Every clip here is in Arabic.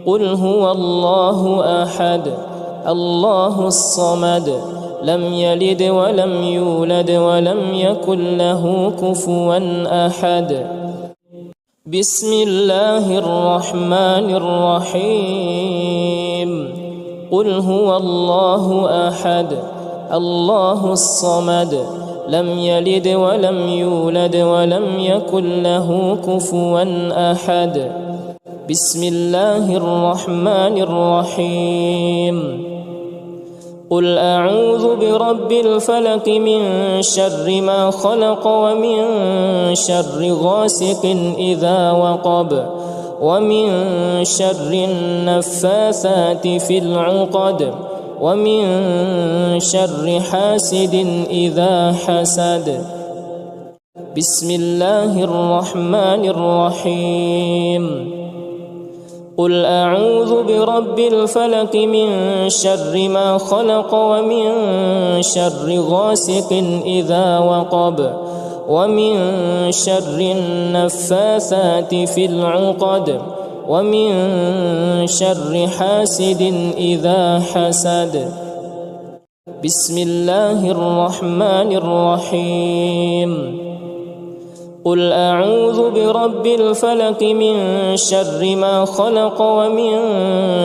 قل هو الله أحد الله الصمد لم يلد ولم يولد ولم يكن له كفوا أحد بسم الله الرحمن الرحيم قل هو الله أحد الله الصمد لم يلد ولم يولد ولم يكن له كفوا أحد بسم الله الرحمن الرحيم قل أعوذ برب الفلق من شر ما خلق ومن شر غاسق إذا وقب ومن شر النفاثات في العقد ومن شر حاسد إذا حسد بسم الله الرحمن الرحيم قل أعوذ برب الفلق من شر ما خلق ومن شر غاسق إذا وقب ومن شر النفاثات في العقد ومن شر حاسد إذا حسد بسم الله الرحمن الرحيم قل أعوذ برب الفلق من شر ما خلق ومن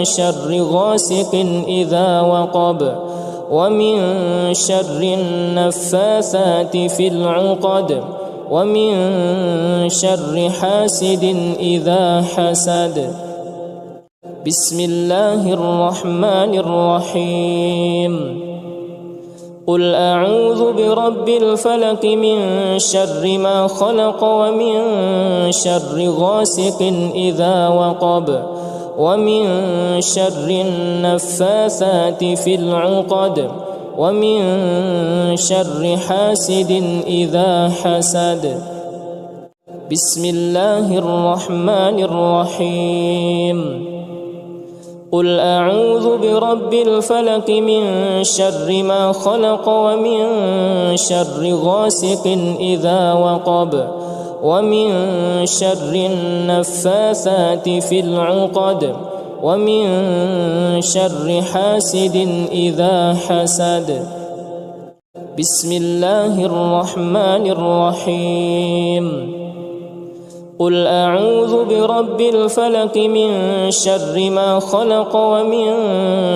شر غاسق إذا وقب ومن شر النفاثات في العقد ومن شر حاسد إذا حسد بسم الله الرحمن الرحيم قل أعوذ برب الفلق من شر ما خلق ومن شر غاسق إذا وقب ومن شر النفاثات في العقد ومن شر حاسد إذا حسد بسم الله الرحمن الرحيم قل أعوذ برب الفلق من شر ما خلق ومن شر غاسق إذا وقب ومن شر النفاثات في العقد ومن شر حاسد إذا حسد بسم الله الرحمن الرحيم قل أعوذ برب الفلق من شر ما خلق ومن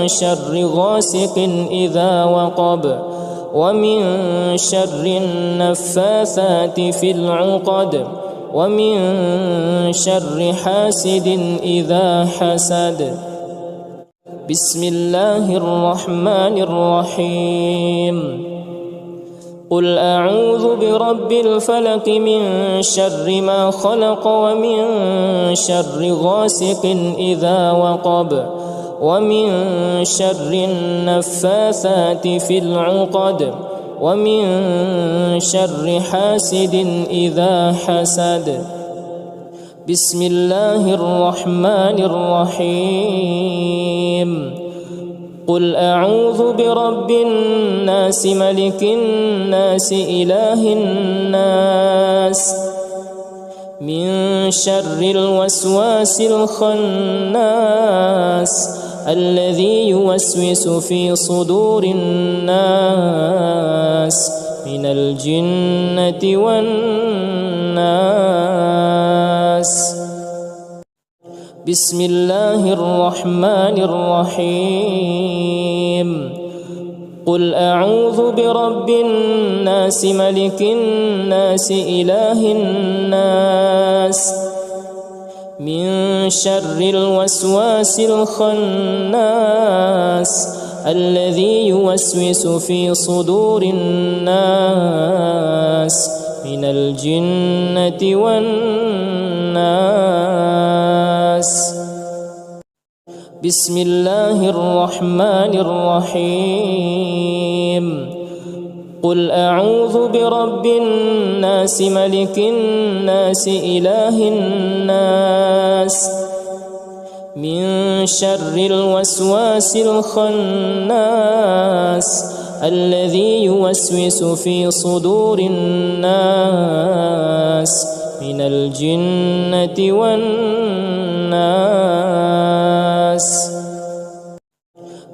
شر غاسق إذا وقب ومن شر النفاثات في العقد ومن شر حاسد إذا حسد بسم الله الرحمن الرحيم قل أعوذ برب الفلق من شر ما خلق ومن شر غاسق إذا وقب ومن شر النفاثات في العقد ومن شر حاسد إذا حسد بسم الله الرحمن الرحيم قل أعوذ برب الناس ملك الناس إله الناس من شر الوسواس الخناس الذي يوسوس في صدور الناس من الجنة والناس بسم الله الرحمن الرحيم قل أعوذ برب الناس ملك الناس إله الناس من شر الوسواس الخناس الذي يوسوس في صدور الناس من الجنة والناس بسم الله الرحمن الرحيم قل أعوذ برب الناس ملك الناس إله الناس من شر الوسواس الخناس الذي يوسوس في صدور الناس من الجنة والناس.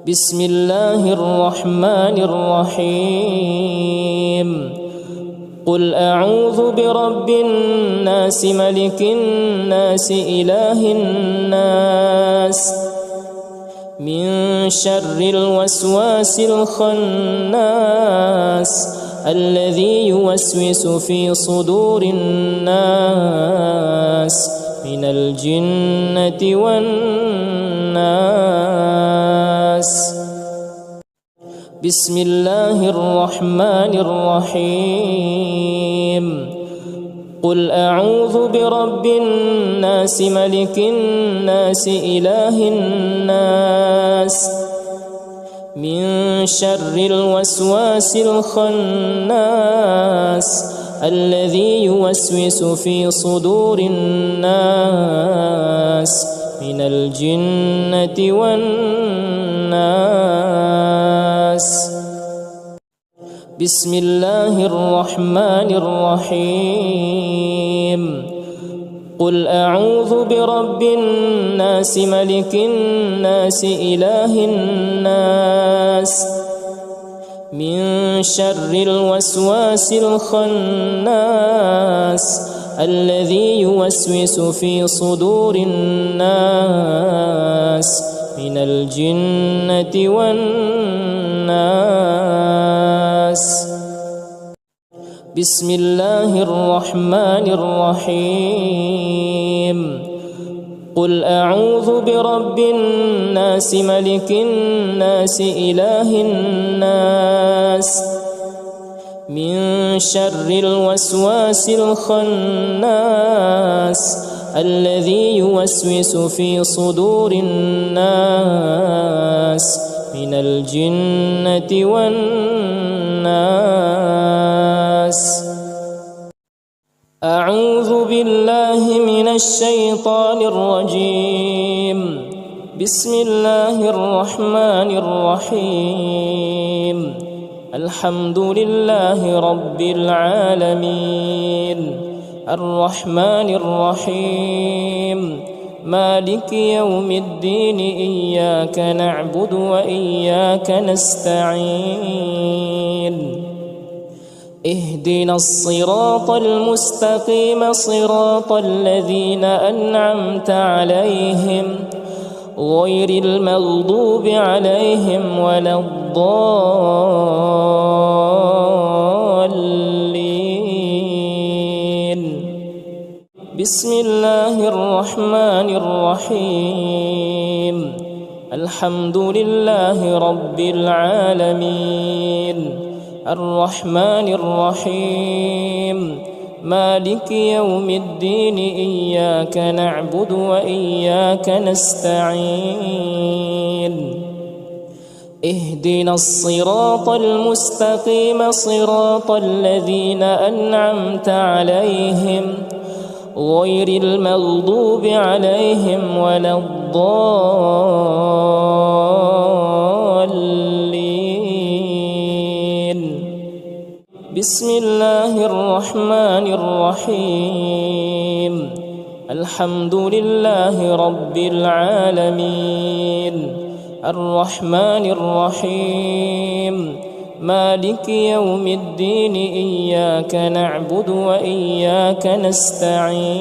بسم الله الرحمن الرحيم. قل أعوذ برب الناس ملك الناس إله الناس من شر الوسواس الخناس الذي يوسوس في صدور الناس من الجنة والناس. بسم الله الرحمن الرحيم. قل أعوذ برب الناس ملك الناس إله الناس من شر الوسواس الخناس الذي يوسوس في صدور الناس من الجنة والناس. بسم الله الرحمن الرحيم. قل أعوذ برب الناس ملك الناس إله الناس من شر الوسواس الخناس الذي يوسوس في صدور الناس من الجنة والناس. بسم الله الرحمن الرحيم. قل أعوذ برب الناس ملك الناس إله الناس من شر الوسواس الخناس الذي يوسوس في صدور الناس من الجنة والناس. أعوذ بالله من الشيطان الرجيم. بسم الله الرحمن الرحيم. الحمد لله رب العالمين الرحمن الرحيم مالك يوم الدين إياك نعبد وإياك نستعين اهدنا الصراط المستقيم صراط الذين أنعمت عليهم غير المغضوب عليهم ولا الضالين. بسم الله الرحمن الرحيم. الحمد لله رب العالمين الرحمن الرحيم مالك يوم الدين إياك نعبد وإياك نستعين اهدنا الصراط المستقيم صراط الذين أنعمت عليهم غير المغضوب عليهم ولا الضالين. بسم الله الرحمن الرحيم. الحمد لله رب العالمين الرحمن الرحيم مالك يوم الدين إياك نعبد وإياك نستعين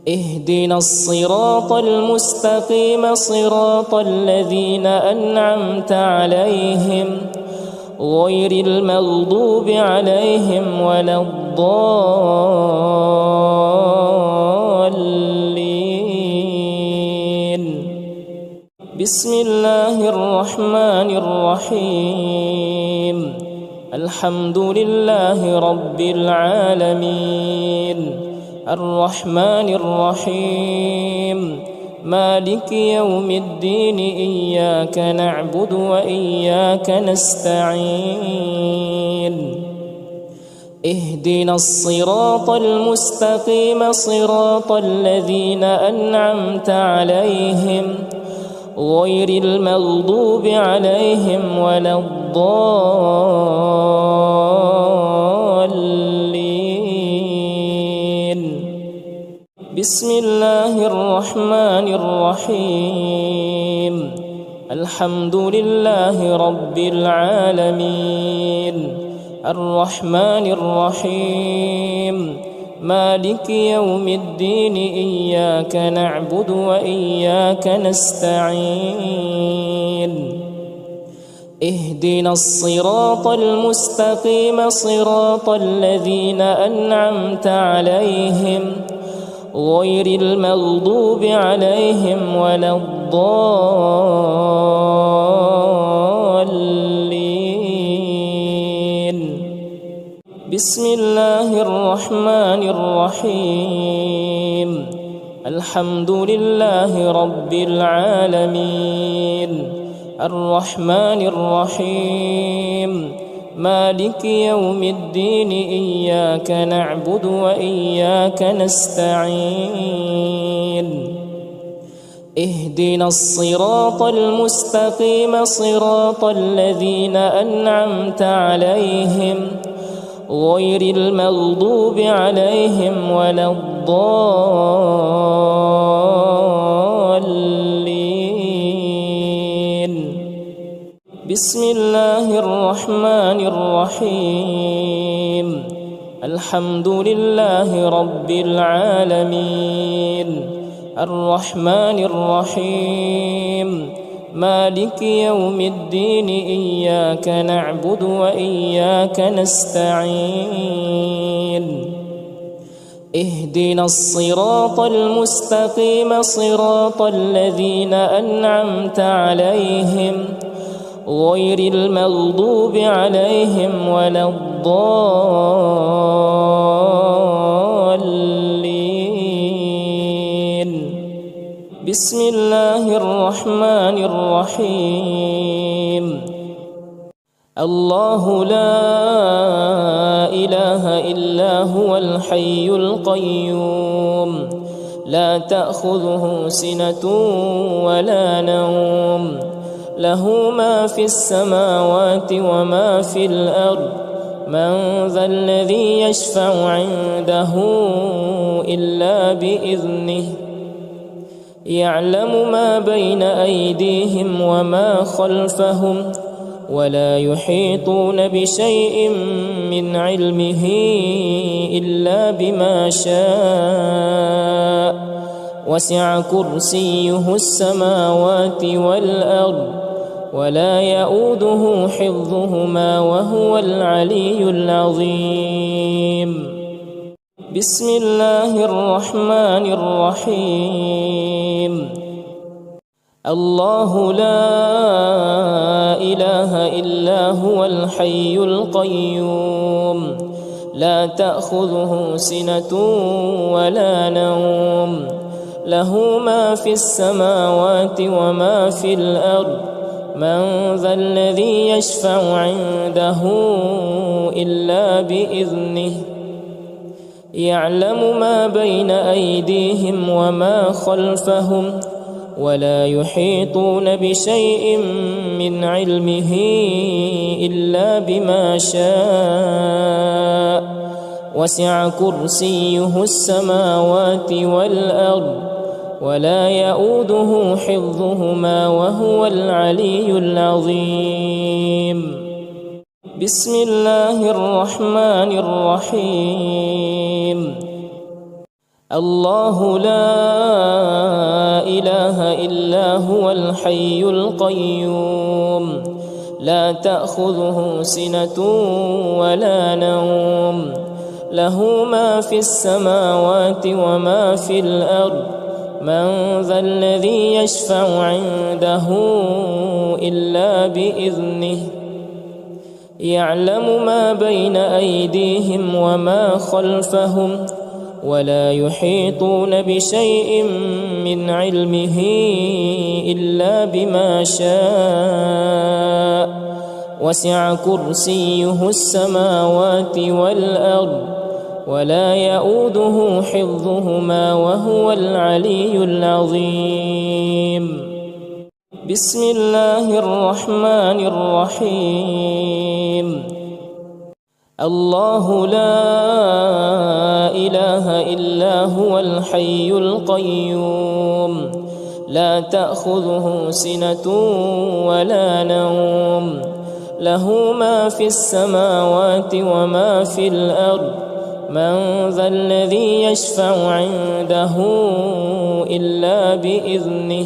اهدنا الصراط المستقيم صراط الذين أنعمت عليهم غير المغضوب عليهم ولا الضالين. بسم الله الرحمن الرحيم. الحمد لله رب العالمين الرحمن الرحيم مالك يوم الدين إياك نعبد وإياك نستعين اهدنا الصراط المستقيم صراط الذين أنعمت عليهم غير المغضوب عليهم ولا الضالين. بسم الله الرحمن الرحيم الحمد لله رب العالمين الرحمن الرحيم مالك يوم الدين إياك نعبد وإياك نستعين اهدنا الصراط المستقيم صراط الذين أنعمت عليهم غير المغضوب عليهم ولا الضالين بسم الله الرحمن الرحيم الحمد لله رب العالمين الرحمن الرحيم مالك يوم الدين إياك نعبد وإياك نستعين اهدنا الصراط المستقيم صراط الذين أنعمت عليهم غير المغضوب عليهم ولا الضالين بسم الله الرحمن الرحيم الحمد لله رب العالمين الرحمن الرحيم مالك يوم الدين إياك نعبد وإياك نستعين اهدنا الصراط المستقيم صراط الذين أنعمت عليهم غير المغضوب عليهم ولا الضالين بسم الله الرحمن الرحيم الله لا إله إلا هو الحي القيوم لا تأخذه سنة ولا نوم له ما في السماوات وما في الأرض من ذا الذي يشفع عنده إلا بإذنه يعلم ما بين أيديهم وما خلفهم ولا يحيطون بشيء من علمه إلا بما شاء وسع كرسيه السماوات والأرض ولا يؤوده حفظهما وهو العلي العظيم بسم الله الرحمن الرحيم الله لا إله إلا هو الحي القيوم لا تأخذه سنة ولا نوم له ما في السماوات وما في الأرض من ذا الذي يشفع عنده إلا بإذنه يعلم ما بين أيديهم وما خلفهم ولا يحيطون بشيء من علمه إلا بما شاء وسع كرسيه السماوات والأرض ولا يؤوده حفظهما وهو العلي العظيم بسم الله الرحمن الرحيم الله لا إله إلا هو الحي القيوم لا تأخذه سنة ولا نوم له ما في السماوات وما في الأرض من ذا الذي يشفع عنده إلا بإذنه يعلم ما بين أيديهم وما خلفهم ولا يحيطون بشيء من علمه إلا بما شاء وسع كرسيه السماوات والأرض ولا يؤوده حفظهما وهو العلي العظيم بسم الله الرحمن الرحيم الله لا إله إلا هو الحي القيوم لا تأخذه سنة ولا نوم له ما في السماوات وما في الأرض من ذا الذي يشفع عنده إلا بإذنه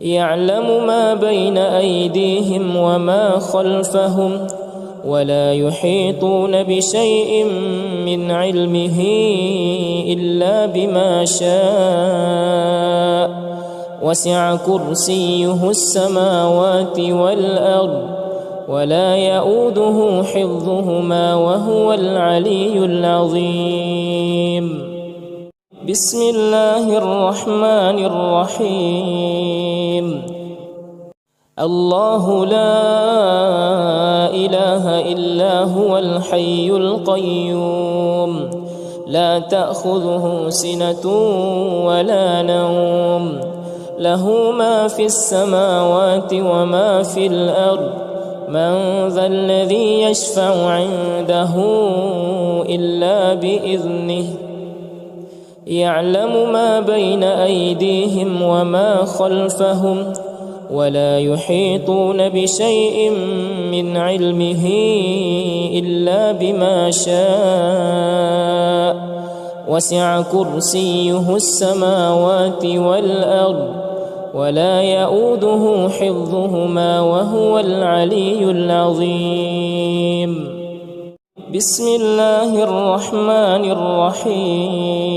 يعلم ما بين أيديهم وما خلفهم ولا يحيطون بشيء من علمه إلا بما شاء وسع كرسيه السماوات والأرض ولا يؤوده حفظهما وهو العلي العظيم بسم الله الرحمن الرحيم الله لا إله إلا هو الحي القيوم لا تأخذه سنة ولا نوم له ما في السماوات وما في الأرض من ذا الذي يشفع عنده إلا بإذنه يعلم ما بين أيديهم وما خلفهم ولا يحيطون بشيء من علمه إلا بما شاء وسع كرسيه السماوات والأرض ولا يؤوده حفظهما وهو العلي العظيم بسم الله الرحمن الرحيم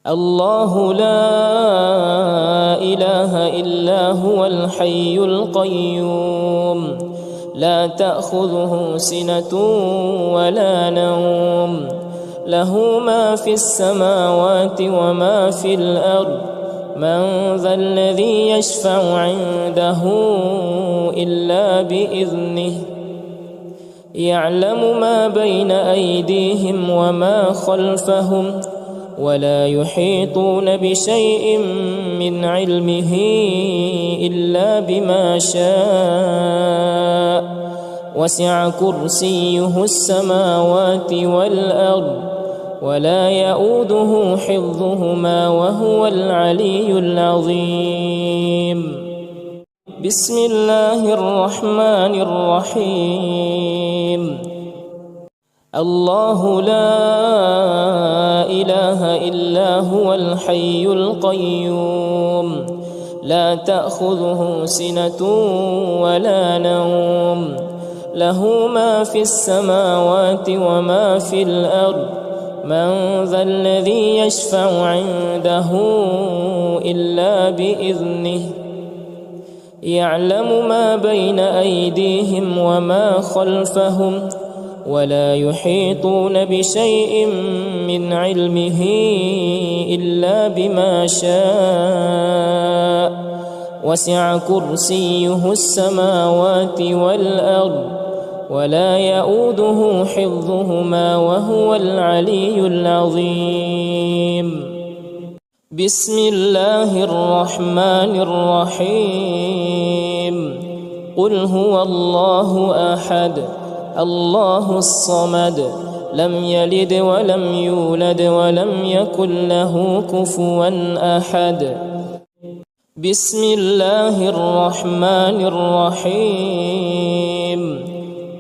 الله لا إله إلا هو الحي القيوم لا تأخذه سنة ولا نوم له ما في السماوات وما في الأرض من ذا الذي يشفع عنده إلا بإذنه يعلم ما بين أيديهم وما خلفهم ولا يحيطون بشيء من علمه إلا بما شاء وسع كرسيه السماوات والأرض ولا يؤوده حفظهما وهو العلي العظيم بسم الله الرحمن الرحيم الله لا إله إلا هو الحي القيوم لا تأخذه سنة ولا نوم له ما في السماوات وما في الأرض من ذا الذي يشفع عنده إلا بإذنه يعلم ما بين أيديهم وما خلفهم ولا يحيطون بشيء من علمه إلا بما شاء وسع كرسيه السماوات والأرض ولا يؤوده حفظهما وهو العلي العظيم بسم الله الرحمن الرحيم قل هو الله أحد الله الصمد لم يلد ولم يولد ولم يكن له كفوا أحد بسم الله الرحمن الرحيم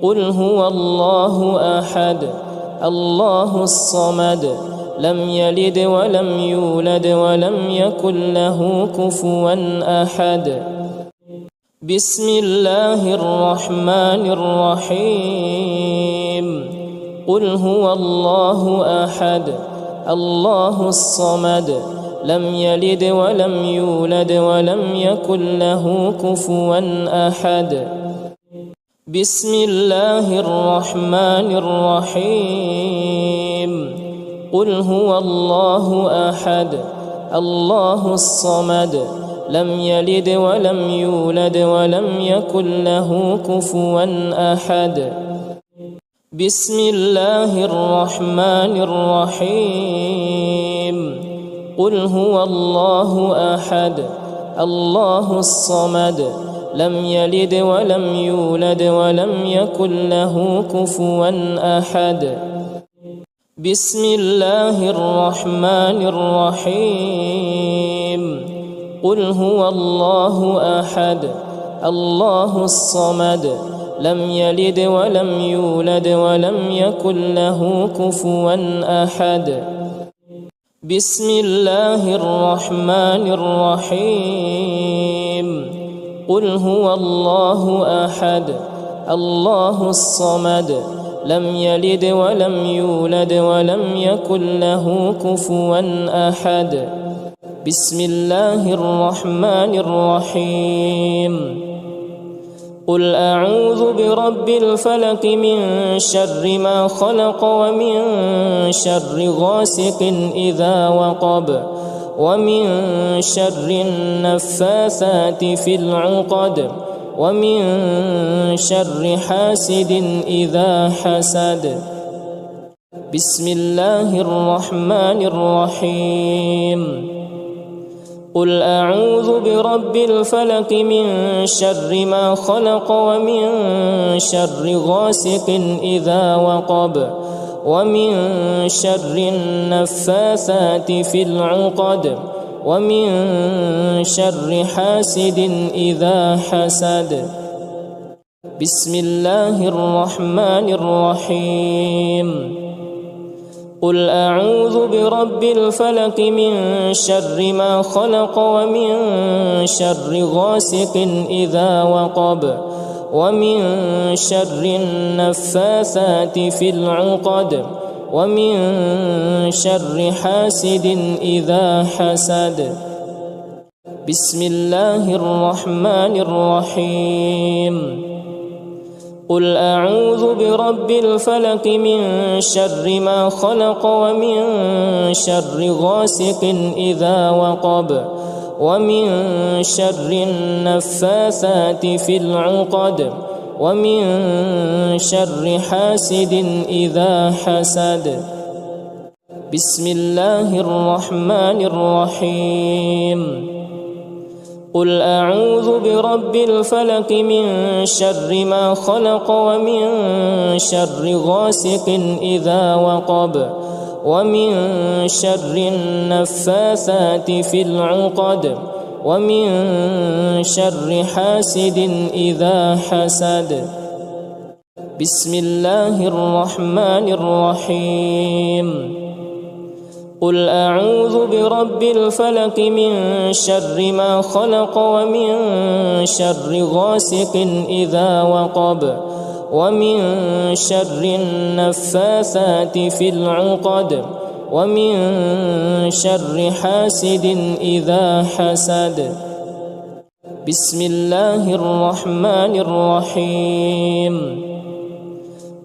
قل هو الله أحد الله الصمد لم يلد ولم يولد ولم يكن له كفوا أحد بسم الله الرحمن الرحيم قل هو الله أحد الله الصمد لم يلد ولم يولد ولم يكن له كفوا أحد بسم الله الرحمن الرحيم قل هو الله أحد الله الصمد لم يلد ولم يولد ولم يكن له كفوا أحد بسم الله الرحمن الرحيم قل هو الله أحد الله الصمد لم يلد ولم يولد ولم يكن له كفوا أحد. بسم الله الرحمن الرحيم. قل هو الله أحد الله الصمد لم يلد ولم يولد ولم يكن له كفوا أحد. بسم الله الرحمن الرحيم. قل هو الله أحد الله الصمد لم يلد ولم يولد ولم يكن له كفوا أحد. بسم الله الرحمن الرحيم. قل أعوذ برب الفلق من شر ما خلق ومن شر غاسق إذا وقب ومن شر النفاثات في العقد ومن شر حاسد إذا حسد. بسم الله الرحمن الرحيم. قل أعوذ برب الفلق من شر ما خلق ومن شر غاسق إذا وقب ومن شر النفاثات في العقد ومن شر حاسد إذا حسد. بسم الله الرحمن الرحيم. قل أعوذ برب الفلق من شر ما خلق ومن شر غاسق إذا وقب ومن شر النفاثات في العقد ومن شر حاسد إذا حسد. بسم الله الرحمن الرحيم. قل أعوذ برب الفلق من شر ما خلق ومن شر غاسق إذا وقب ومن شر النفاثات في العقد ومن شر حاسد إذا حسد. بسم الله الرحمن الرحيم. قل أعوذ برب الفلق من شر ما خلق ومن شر غاسق إذا وقب ومن شر النفاثات في العقد ومن شر حاسد إذا حسد. بسم الله الرحمن الرحيم. قل أعوذ برب الفلق من شر ما خلق ومن شر غاسق إذا وقب ومن شر النفاثات في العقد ومن شر حاسد إذا حسد. بسم الله الرحمن الرحيم.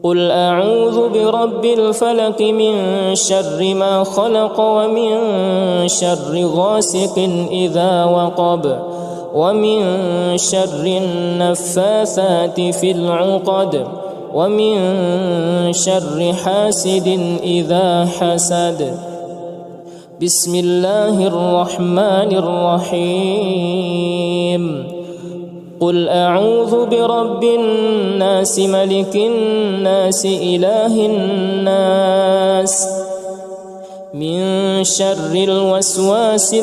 قل أعوذ برب الفلق من شر ما خلق ومن شر غاسق إذا وقب ومن شر النفاثات في العقد ومن شر حاسد إذا حسد. بسم الله الرحمن الرحيم. قل أعوذ برب الناس ملك الناس إله الناس من شر الوسواس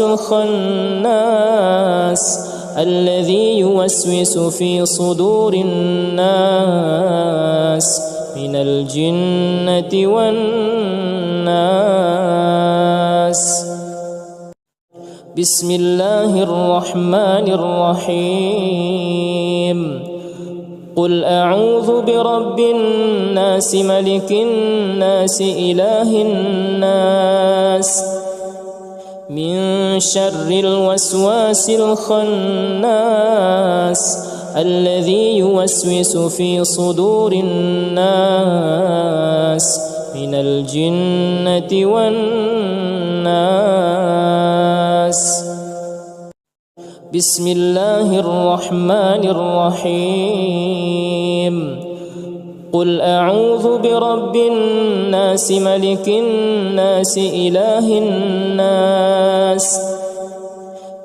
الخناس الذي يوسوس في صدور الناس من الجنة والناس. بسم الله الرحمن الرحيم. قل أعوذ برب الناس ملك الناس إله الناس من شر الوسواس الخناس الذي يوسوس في صدور الناس من الجنة والناس. بسم الله الرحمن الرحيم. قل أعوذ برب الناس ملك الناس إله الناس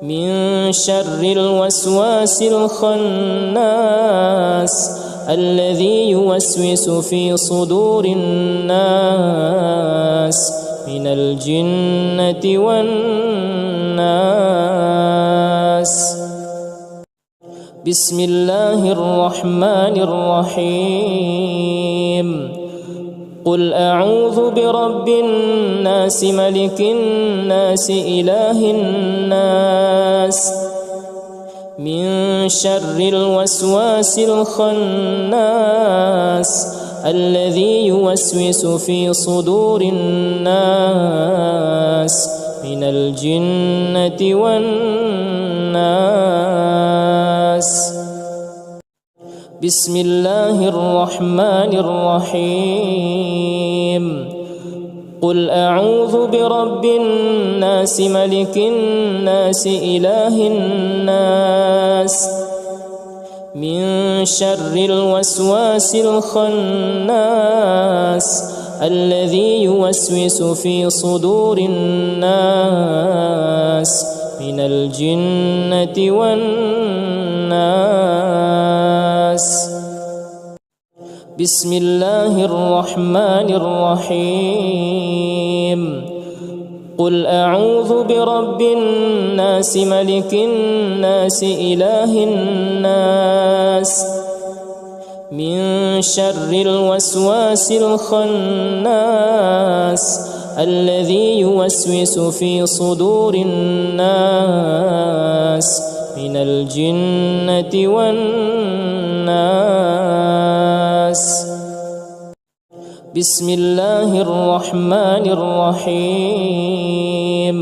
من شر الوسواس الخناس الذي يوسوس في صدور الناس من الجنة والناس. بسم الله الرحمن الرحيم. قل أعوذ برب الناس ملك الناس إله الناس من شر الوسواس الخناس الذي يوسوس في صدور الناس من الجنة والناس. بسم الله الرحمن الرحيم. قل أعوذ برب الناس ملك الناس إله الناس من شر الوسواس الخناس الذي يوسوس في صدور الناس من الجنة والناس. بسم الله الرحمن الرحيم. قل أعوذ برب الناس ملك الناس إله الناس من شر الوسواس الخناس الذي يوسوس في صدور الناس من الجنة والناس. بسم الله الرحمن الرحيم.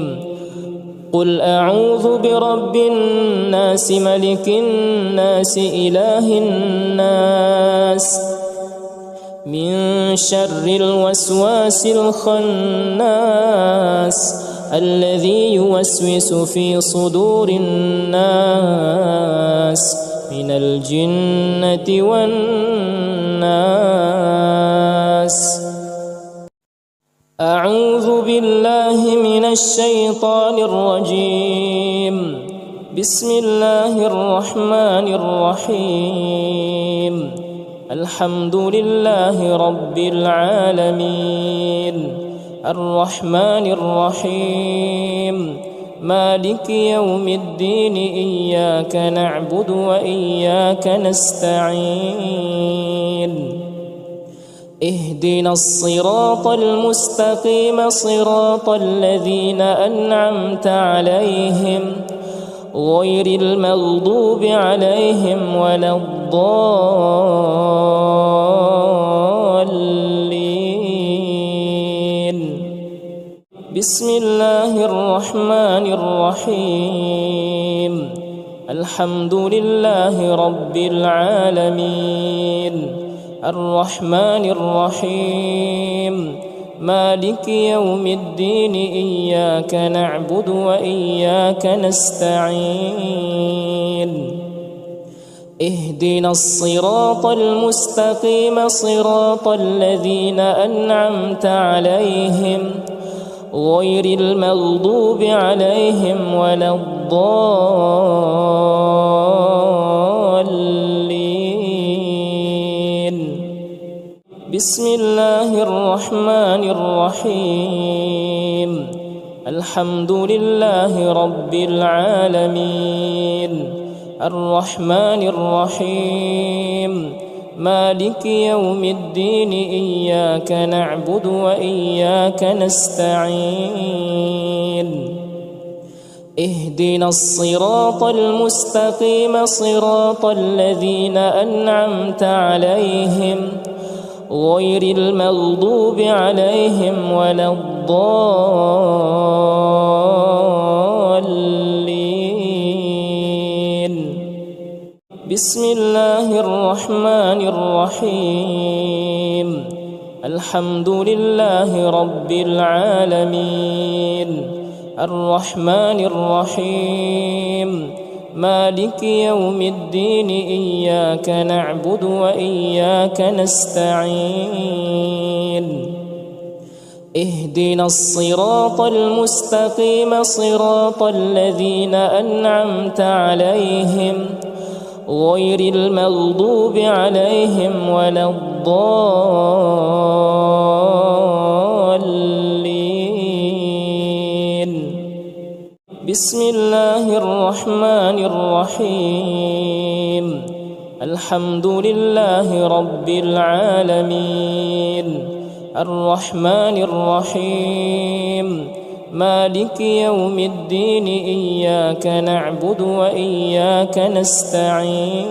قل أعوذ برب الناس ملك الناس إله الناس من شر الوسواس الخناس الذي يوسوس في صدور الناس من الجنة والناس. أعوذ بالله من الشيطان الرجيم. بسم الله الرحمن الرحيم. الحمد لله رب العالمين الرحمن الرحيم مالك يوم الدين إياك نعبد وإياك نستعين اهدنا الصراط المستقيم صراط الذين أنعمت عليهم غير المغضوب عليهم ولا الضالين. بسم الله الرحمن الرحيم. الحمد لله رب العالمين الرحمن الرحيم مالك يوم الدين إياك نعبد وإياك نستعين اهدنا الصراط المستقيم صراط الذين أنعمت عليهم غير المغضوب عليهم ولا الضالين. بسم الله الرحمن الرحيم. الحمد لله رب العالمين الرحمن الرحيم مالك يوم الدين إياك نعبد وإياك نستعين اهدنا الصراط المستقيم صراط الذين أنعمت عليهم غير المغضوب عليهم ولا الضالين. بسم الله الرحمن الرحيم. الحمد لله رب العالمين الرحمن الرحيم مالك يوم الدين إياك نعبد وإياك نستعين اهدنا الصراط المستقيم صراط الذين أنعمت عليهم غير المغضوب عليهم ولا الضالين. بسم الله الرحمن الرحيم. الحمد لله رب العالمين الرحمن الرحيم مالك يوم الدين إياك نعبد وإياك نستعين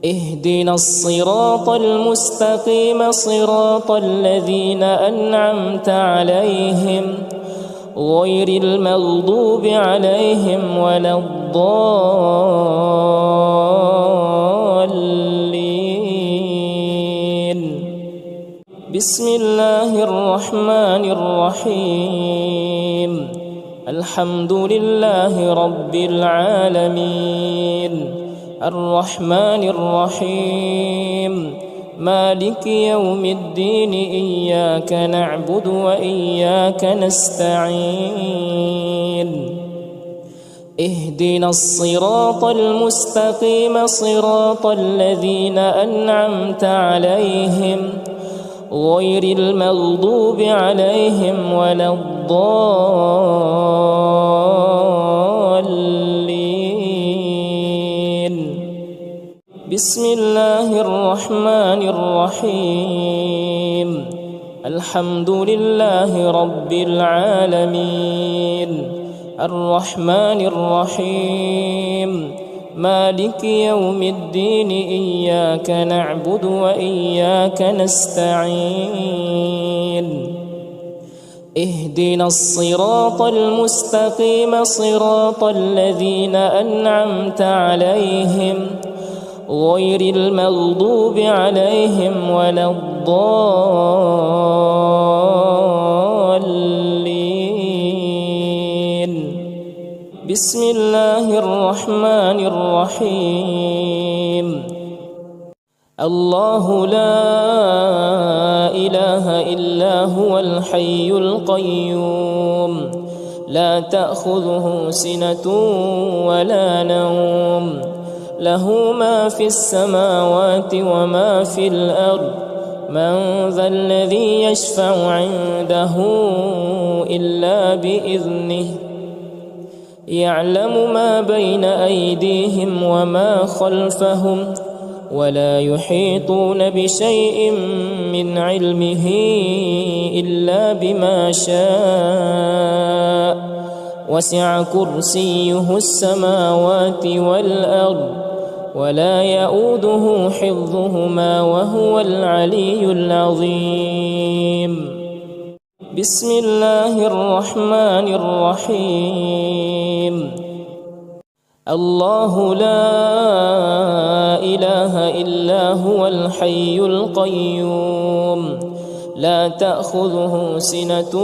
اهدنا الصراط المستقيم صراط الذين أنعمت عليهم غير المغضوب عليهم ولا الضالين. بسم الله الرحمن الرحيم. الحمد لله رب العالمين الرحمن الرحيم مالك يوم الدين إياك نعبد وإياك نستعين اهدنا الصراط المستقيم صراط الذين أنعمت عليهم غير المغضوب عليهم ولا الضالين. بسم الله الرحمن الرحيم. الحمد لله رب العالمين الرحمن الرحيم مالك يوم الدين إياك نعبد وإياك نستعين اهدنا الصراط المستقيم صراط الذين أنعمت عليهم غير المغضوب عليهم ولا الضالين. بسم الله الرحمن الرحيم. الله لا إله إلا هو الحي القيوم لا تأخذه سنة ولا نوم له ما في السماوات وما في الأرض من ذا الذي يشفع عنده إلا بإذنه يعلم ما بين أيديهم وما خلفهم ولا يحيطون بشيء من علمه إلا بما شاء وسع كرسيه السماوات والأرض ولا يؤوده حفظهما وهو العلي العظيم. بسم الله الرحمن الرحيم. الله لا إله إلا هو الحي القيوم لا تأخذه سنة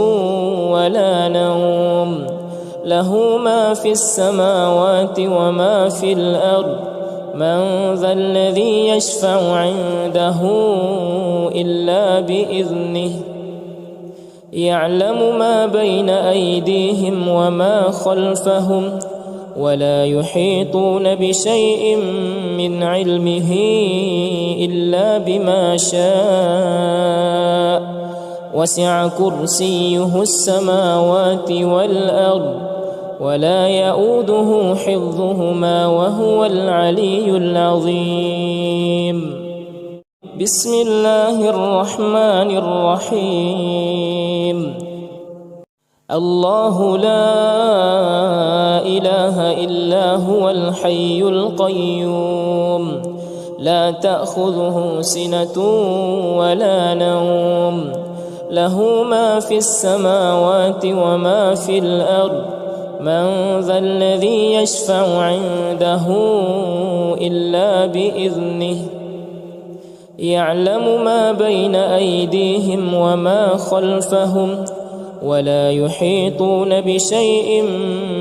ولا نوم له ما في السماوات وما في الأرض من ذا الذي يشفع عنده إلا بإذنه يعلم ما بين أيديهم وما خلفهم ولا يحيطون بشيء من علمه إلا بما شاء وسع كرسيه السماوات والأرض ولا يؤوده حفظهما وهو العلي العظيم. بسم الله الرحمن الرحيم. الله لا إله إلا هو الحي القيوم لا تأخذه سنة ولا نوم له ما في السماوات وما في الأرض من ذا الذي يشفع عنده إلا بإذنه يعلم ما بين أيديهم وما خلفهم ولا يحيطون بشيء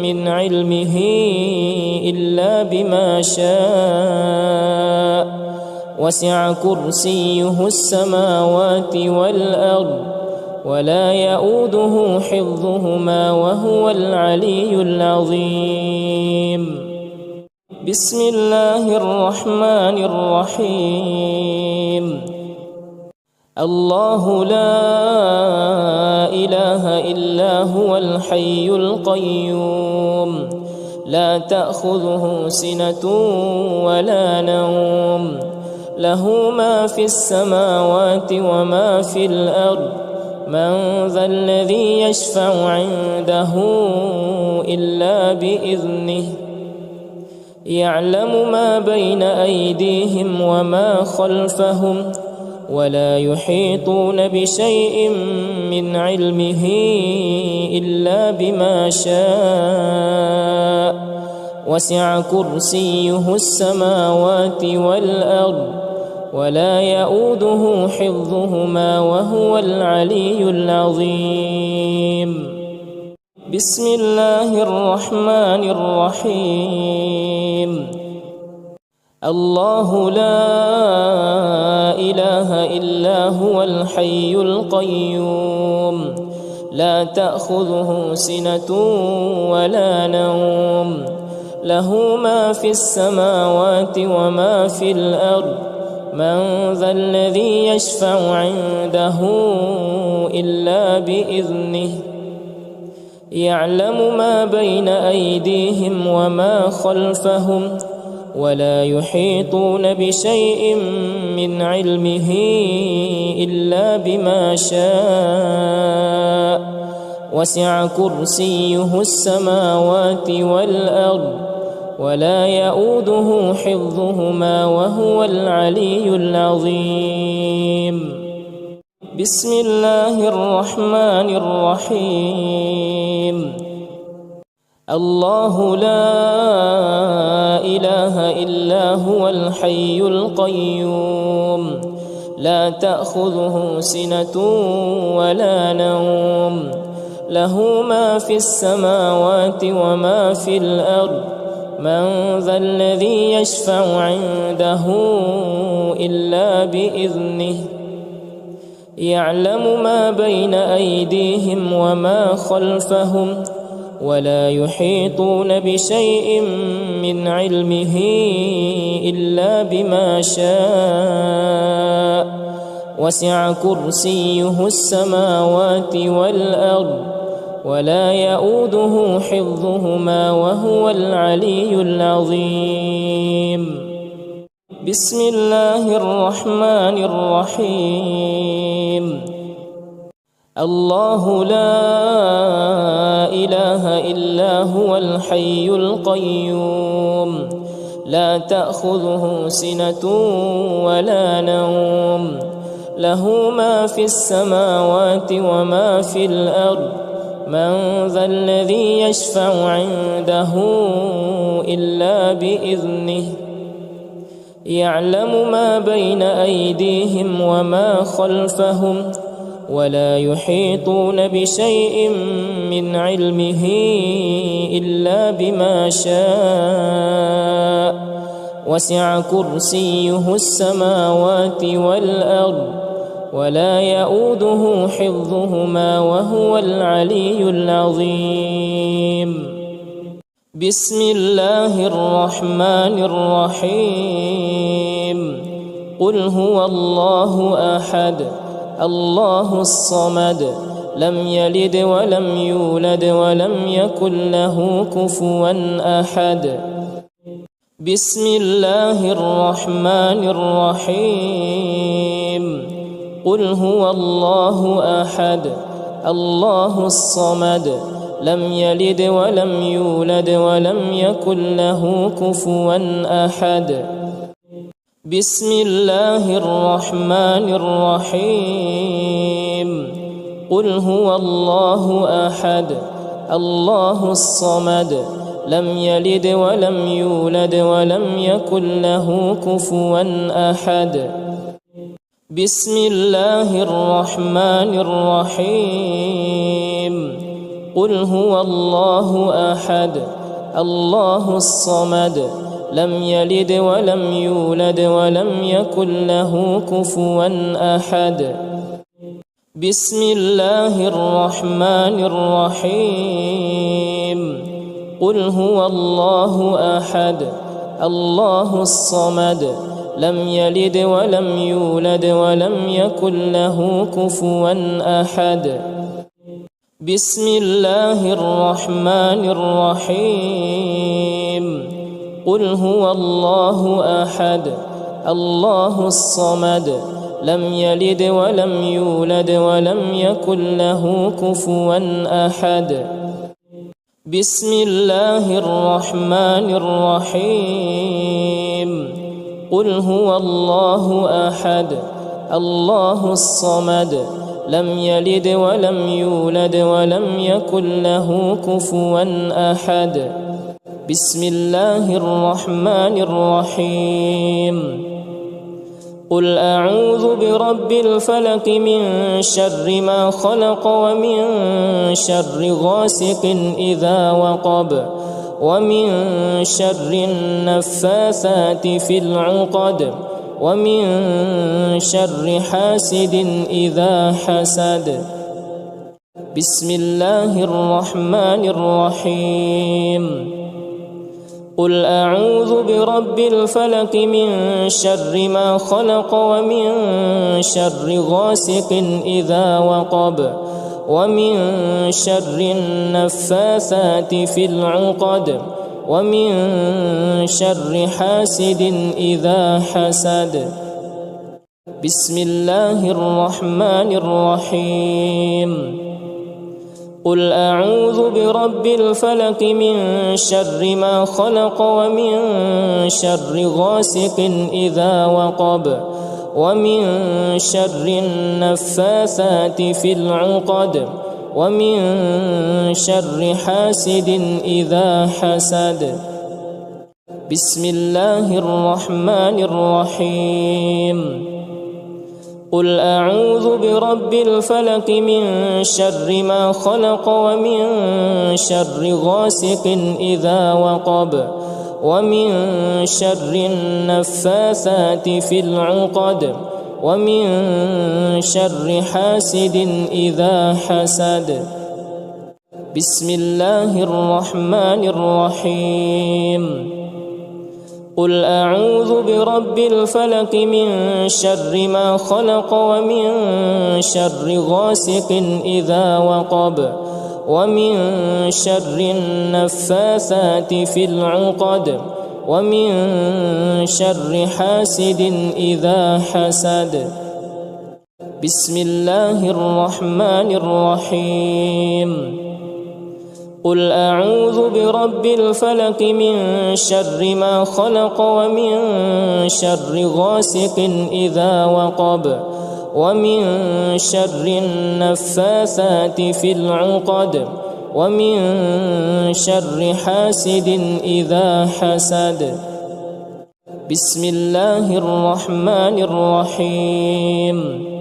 من علمه إلا بما شاء وسع كرسيه السماوات والأرض ولا يؤوده حفظهما وهو العلي العظيم. بسم الله الرحمن الرحيم. الله لا إله إلا هو الحي القيوم لا تأخذه سنة ولا نوم له ما في السماوات وما في الأرض من ذا الذي يشفع عنده إلا بإذنه يعلم ما بين أيديهم وما خلفهم ولا يحيطون بشيء من علمه إلا بما شاء وسع كرسيه السماوات والأرض ولا يؤوده حفظهما وهو العلي العظيم. بسم الله الرحمن الرحيم. الله لا إله إلا هو الحي القيوم لا تأخذه سنة ولا نوم له ما في السماوات وما في الأرض من ذا الذي يشفع عنده إلا بإذنه يعلم ما بين أيديهم وما خلفهم ولا يحيطون بشيء من علمه إلا بما شاء وسع كرسيه السماوات والأرض ولا يؤوده حفظهما وهو العلي العظيم. بسم الله الرحمن الرحيم. الله لا إله إلا هو الحي القيوم لا تأخذه سنة ولا نوم له ما في السماوات وما في الأرض من ذا الذي يشفع عنده إلا بإذنه يعلم ما بين أيديهم وما خلفهم ولا يحيطون بشيء من علمه إلا بما شاء وسع كرسيه السماوات والأرض ولا يؤوده حفظهما وهو العلي العظيم. بسم الله الرحمن الرحيم. الله لا إله إلا هو الحي القيوم لا تأخذه سنة ولا نوم له ما في السماوات وما في الأرض من ذا الذي يشفع عنده إلا بإذنه يعلم ما بين أيديهم وما خلفهم ولا يحيطون بشيء من علمه إلا بما شاء وسع كرسيه السماوات والأرض ولا يؤوده حفظهما وهو العلي العظيم. بسم الله الرحمن الرحيم. قل هو الله أحد الله الصمد لم يلد ولم يولد ولم يكن له كفوا أحد. بسم الله الرحمن الرحيم. قل هو الله أحد الله الصمد لم يلد ولم يولد ولم يكن له كفوا أحد. بسم الله الرحمن الرحيم. قل هو الله أحد الله الصمد لم يلد ولم يولد ولم يكن له كفوا أحد. بسم الله الرحمن الرحيم. قل هو الله أحد الله الصمد لم يلد ولم يولد ولم يكن له كفوا أحد. بسم الله الرحمن الرحيم. قل هو الله أحد الله الصمد لم يلد ولم يولد ولم يكن له كفوا أحد. بسم الله الرحمن الرحيم. قل هو الله أحد الله الصمد لم يلد ولم يولد ولم يكن له كفوا أحد. بسم الله الرحمن الرحيم. قل هو الله أحد الله الصمد لم يلد ولم يولد ولم يكن له كفوا أحد. بسم الله الرحمن الرحيم. قل أعوذ برب الفلق من شر ما خلق ومن شر غاسق إذا وقب ومن شر النفاثات في العقد ومن شر حاسد إذا حسد. بسم الله الرحمن الرحيم. قل أعوذ برب الفلق من شر ما خلق ومن شر غاسق إذا وقب ومن شر النفاثات في العقد ومن شر حاسد إذا حسد. بسم الله الرحمن الرحيم. قل أعوذ برب الفلق من شر ما خلق ومن شر غاسق إذا وقب ومن شر النفاثات في العقد ومن شر حاسد إذا حسد. بسم الله الرحمن الرحيم. قل أعوذ برب الفلق من شر ما خلق ومن شر غاسق إذا وقب ومن شر النفاثات في العقد ومن شر حاسد إذا حسد. بسم الله الرحمن الرحيم. قل أعوذ برب الفلق من شر ما خلق ومن شر غاسق إذا وقب ومن شر النفاثات في العقد ومن شر حاسد إذا حسد. بسم الله الرحمن الرحيم. قل أعوذ برب الفلق من شر ما خلق ومن شر غاسق إذا وقب ومن شر النفاثات في العقد ومن شر حاسد إذا حسد. بسم الله الرحمن الرحيم.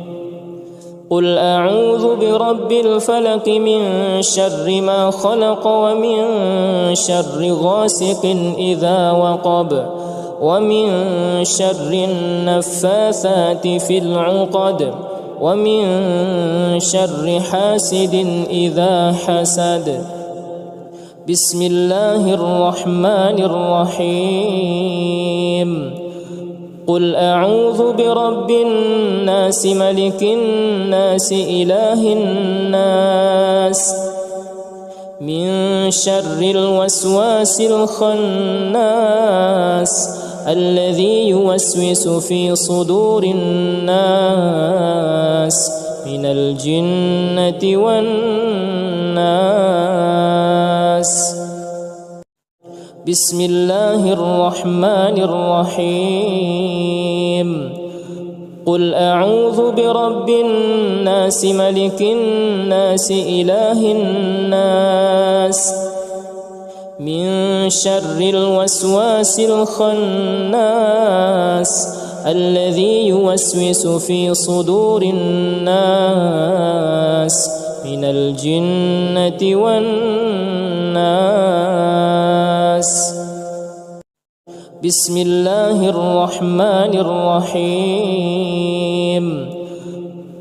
قل أعوذ برب الفلق من شر ما خلق ومن شر غاسق إذا وقب ومن شر النفاثات في العقد ومن شر حاسد إذا حسد. بسم الله الرحمن الرحيم. قل أعوذ برب الناس ملك الناس إله الناس من شر الوسواس الخناس الذي يوسوس في صدور الناس من الجنة والناس. بسم الله الرحمن الرحيم. قل أعوذ برب الناس ملك الناس إله الناس من شر الوسواس الخناس الذي يوسوس في صدور الناس من الجنة والناس. بسم الله الرحمن الرحيم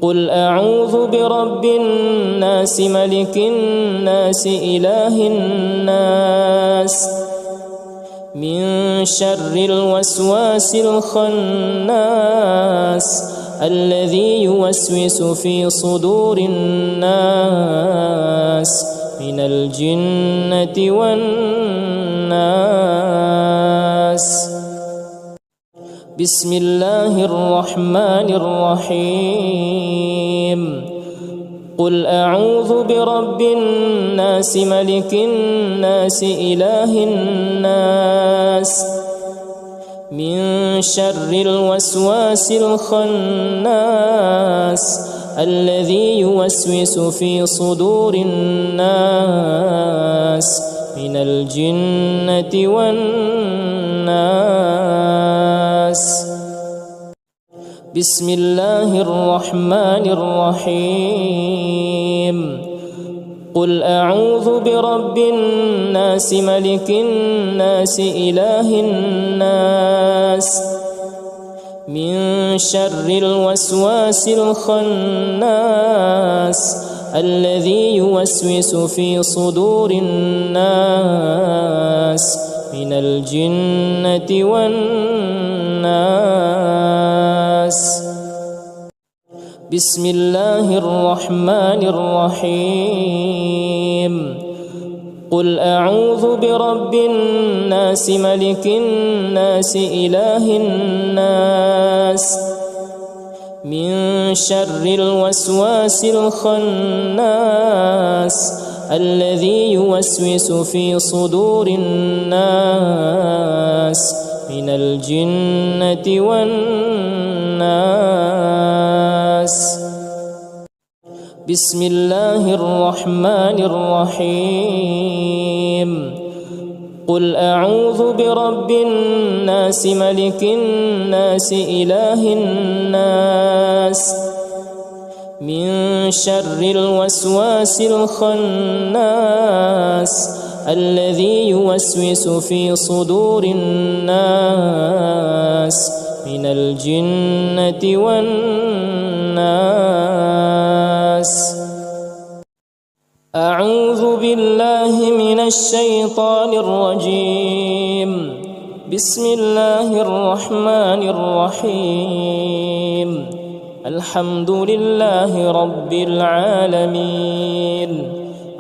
قل أعوذ برب الناس ملك الناس إله الناس من شر الوسواس الخناس الذي يوسوس في صدور الناس من الجنة والناس. بسم الله الرحمن الرحيم قل أعوذ برب الناس ملك الناس إله الناس من شر الوسواس الخناس الذي يوسوس في صدور الناس من الجنة والناس. بسم الله الرحمن الرحيم قل أعوذ برب الناس ملك الناس إله الناس من شر الوسواس الخناس الذي يوسوس في صدور الناس من الجنة والناس. بسم الله الرحمن الرحيم قل أعوذ برب الناس ملك الناس إله الناس من شر الوسواس الخناس الذي يوسوس في صدور الناس من الجنة والناس. بسم الله الرحمن الرحيم قل أعوذ برب الناس ملك الناس إله الناس من شر الوسواس الخناس الذي يوسوس في صدور الناس من الجنة والناس. أعوذ بالله من الشيطان الرجيم. بسم الله الرحمن الرحيم الحمد لله رب العالمين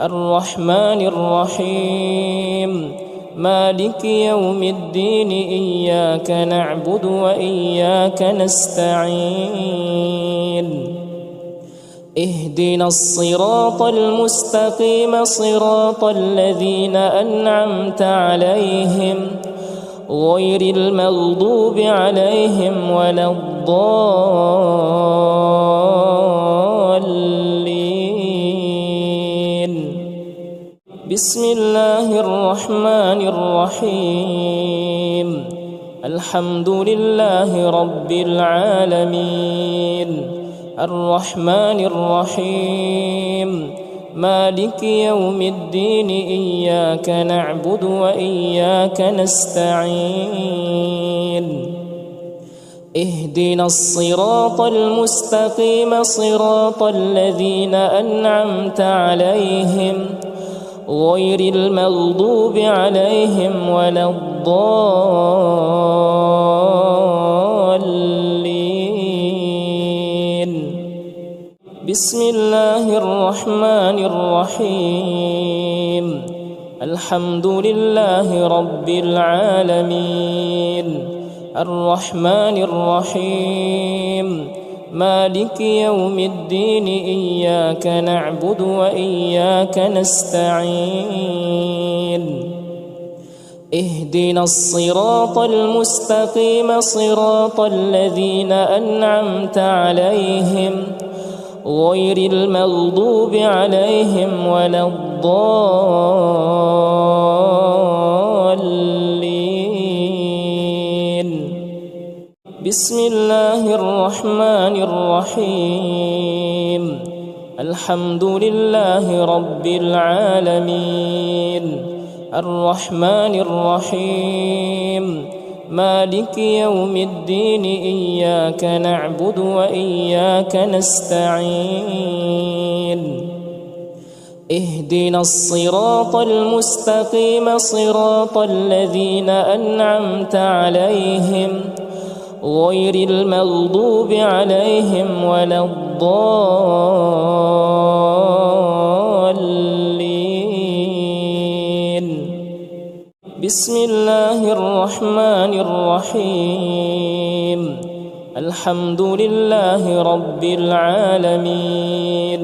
الرحمن الرحيم مالك يوم الدين إياك نعبد وإياك نستعين اهدنا الصراط المستقيم صراط الذين أنعمت عليهم غير المغضوب عليهم ولا الضالين. بسم الله الرحمن الرحيم الحمد لله رب العالمين الرحمن الرحيم مالك يوم الدين إياك نعبد وإياك نستعين اهدنا الصراط المستقيم صراط الذين أنعمت عليهم غير المغضوب عليهم ولا الضالين. بسم الله الرحمن الرحيم الحمد لله رب العالمين الرحمن الرحيم مالك يوم الدين إياك نعبد وإياك نستعين اهدنا الصراط المستقيم صراط الذين أنعمت عليهم غير المغضوب عليهم ولا الضالين. بسم الله الرحمن الرحيم الحمد لله رب العالمين الرحمن الرحيم مالك يوم الدين إياك نعبد وإياك نستعين اهدنا الصراط المستقيم صراط الذين أنعمت عليهم غير المغضوب عليهم ولا الضالين. بسم الله الرحمن الرحيم. الحمد لله رب العالمين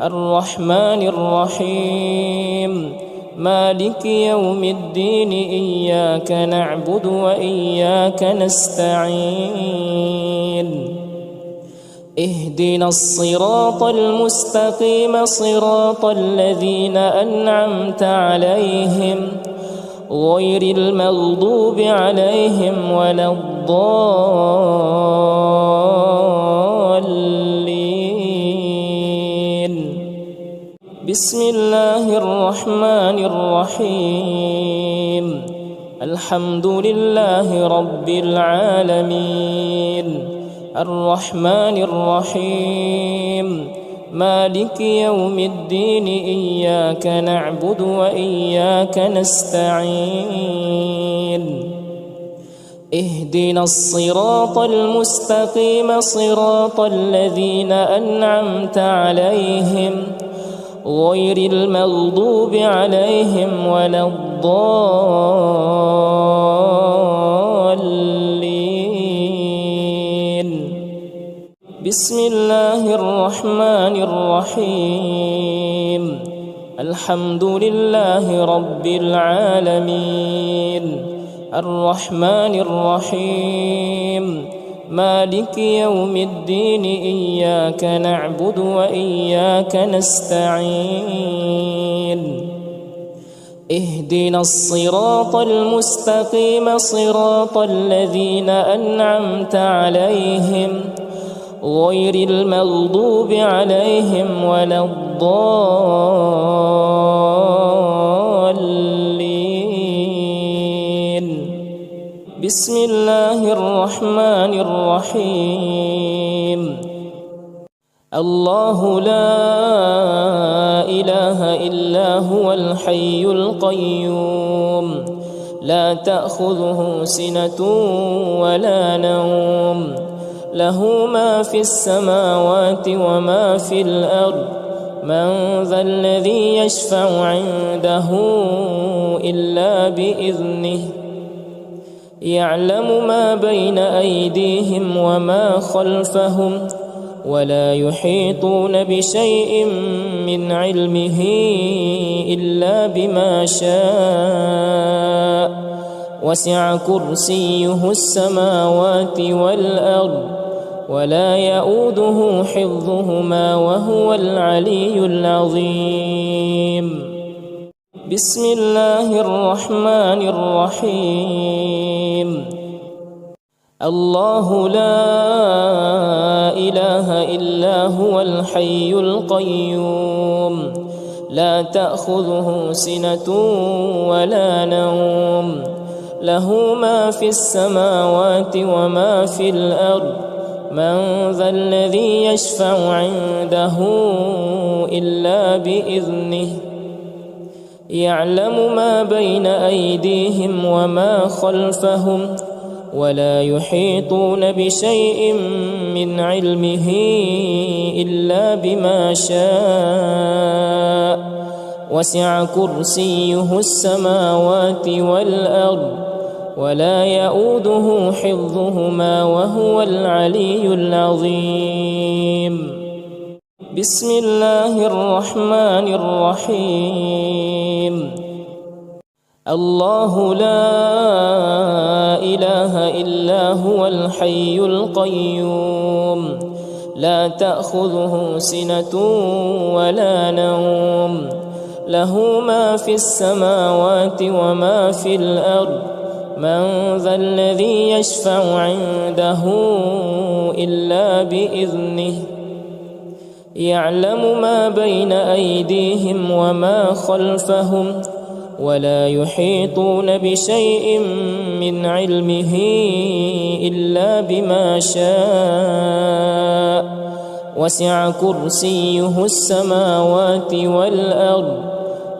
الرحمن الرحيم مالك يوم الدين إياك نعبد وإياك نستعين اهدنا الصراط المستقيم صراط الذين أنعمت عليهم غير المغضوب عليهم ولا الضالين. بسم الله الرحمن الرحيم. الحمد لله رب العالمين الرحمن الرحيم مالك يوم الدين إياك نعبد وإياك نستعين اهدنا الصراط المستقيم صراط الذين أنعمت عليهم غير المغضوب عليهم ولا الضالين. بسم الله الرحمن الرحيم. الحمد لله رب العالمين الرحمن الرحيم مالك يوم الدين إياك نعبد وإياك نستعين اهدنا الصراط المستقيم صراط الذين أنعمت عليهم غير المغضوب عليهم ولا الضالين. بسم الله الرحمن الرحيم. الله لا إله إلا هو الحي القيوم لا تأخذه سنة ولا نوم له ما في السماوات وما في الأرض من ذا الذي يشفع عنده إلا بإذنه يعلم ما بين أيديهم وما خلفهم ولا يحيطون بشيء من علمه إلا بما شاء وسع كرسيه السماوات والأرض ولا يؤوده حفظهما وهو العلي العظيم. بسم الله الرحمن الرحيم. الله لا إله إلا هو الحي القيوم لا تأخذه سنة ولا نوم له ما في السماوات وما في الأرض من ذا الذي يشفع عنده إلا بإذنه يعلم ما بين أيديهم وما خلفهم ولا يحيطون بشيء من علمه إلا بما شاء وسع كرسيه السماوات والأرض ولا يؤوده حفظهما وهو العلي العظيم. بسم الله الرحمن الرحيم. الله لا إله إلا هو الحي القيوم لا تأخذه سنة ولا نوم له ما في السماوات وما في الأرض من ذا الذي يشفع عنده إلا بإذنه يعلم ما بين أيديهم وما خلفهم ولا يحيطون بشيء من علمه إلا بما شاء وسع كرسيه السماوات والأرض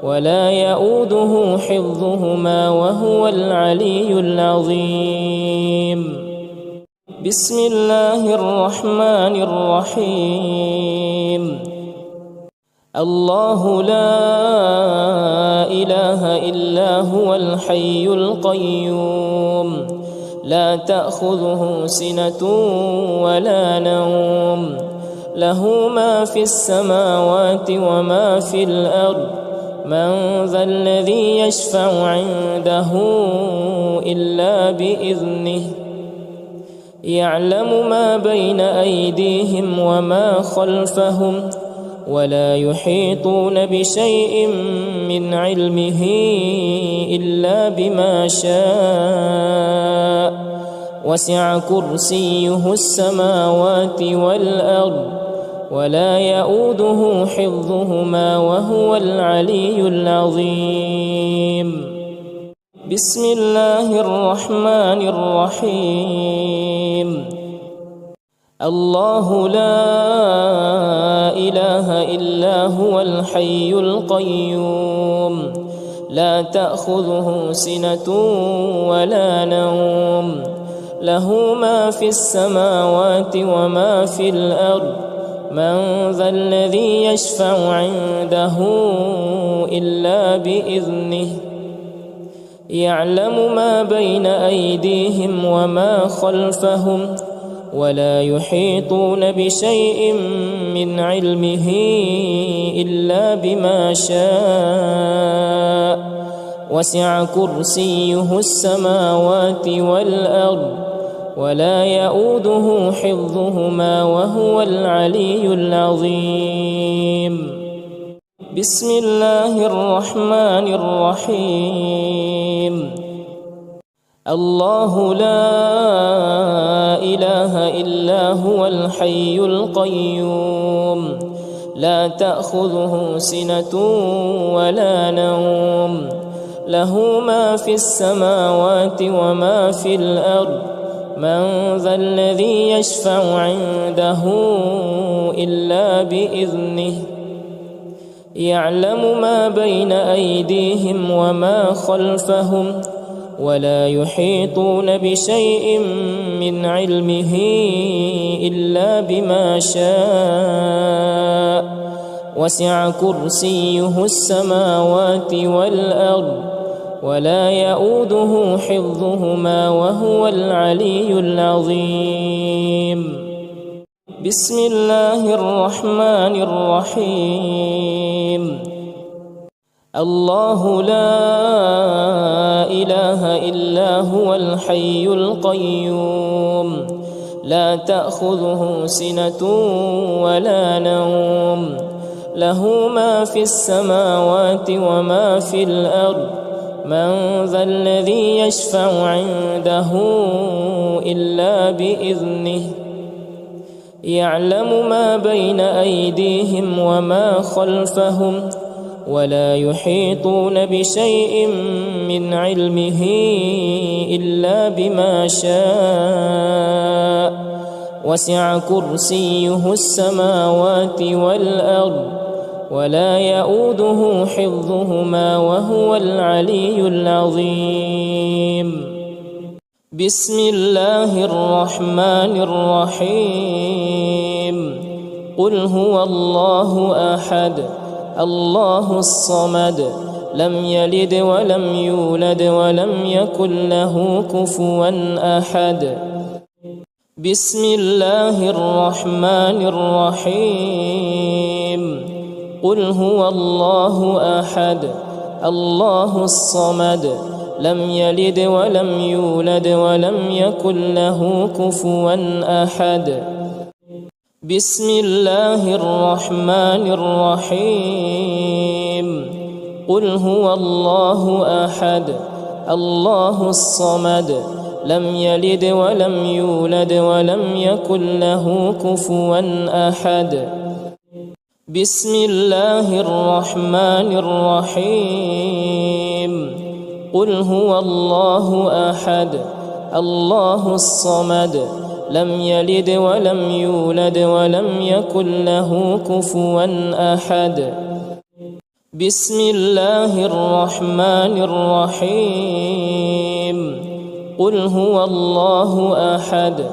ولا يؤوده حفظهما وهو العلي العظيم. بسم الله الرحمن الرحيم. الله لا إله إلا هو الحي القيوم لا تأخذه سنة ولا نوم له ما في السماوات وما في الأرض من ذا الذي يشفع عنده إلا بإذنه يعلم ما بين أيديهم وما خلفهم ولا يحيطون بشيء من علمه إلا بما شاء وسع كرسيه السماوات والأرض ولا يؤوده حفظهما وهو العلي العظيم. بسم الله الرحمن الرحيم. الله لا إله إلا هو الحي القيوم لا تأخذه سنة ولا نوم له ما في السماوات وما في الأرض من ذا الذي يشفع عنده إلا بإذنه يعلم ما بين أيديهم وما خلفهم ولا يحيطون بشيء من علمه إلا بما شاء وسع كرسيه السماوات والأرض ولا يؤوده حفظهما وهو العلي العظيم. بسم الله الرحمن الرحيم. الله لا إله إلا هو الحي القيوم لا تأخذه سنة ولا نوم له ما في السماوات وما في الأرض من ذا الذي يشفع عنده إلا بإذنه يعلم ما بين أيديهم وما خلفهم ولا يحيطون بشيء من علمه إلا بما شاء وسع كرسيه السماوات والأرض ولا يؤوده حفظهما وهو العلي العظيم. بسم الله الرحمن الرحيم. الله لا إله إلا هو الحي القيوم لا تأخذه سنة ولا نوم له ما في السماوات وما في الأرض من ذا الذي يشفع عنده إلا بإذنه يعلم ما بين أيديهم وما خلفهم ولا يحيطون بشيء من علمه إلا بما شاء وسع كرسيه السماوات والأرض ولا يؤوده حفظهما وهو العلي العظيم. بسم الله الرحمن الرحيم. قل هو الله أحد الله الصمد لم يلد ولم يولد ولم يكن له كفوا أحد. بسم الله الرحمن الرحيم. قل هو الله أحد الله الصمد لم يلد ولم يولد ولم يكن له كفوا أحد. بسم الله الرحمن الرحيم. قل هو الله أحد الله الصمد لم يلد ولم يولد ولم يكن له كفوا أحد. بسم الله الرحمن الرحيم. قل هو الله أحد الله الصمد لم يلد ولم يولد ولم يكن له كفوا أحد بسم الله الرحمن الرحيم قل هو الله أحد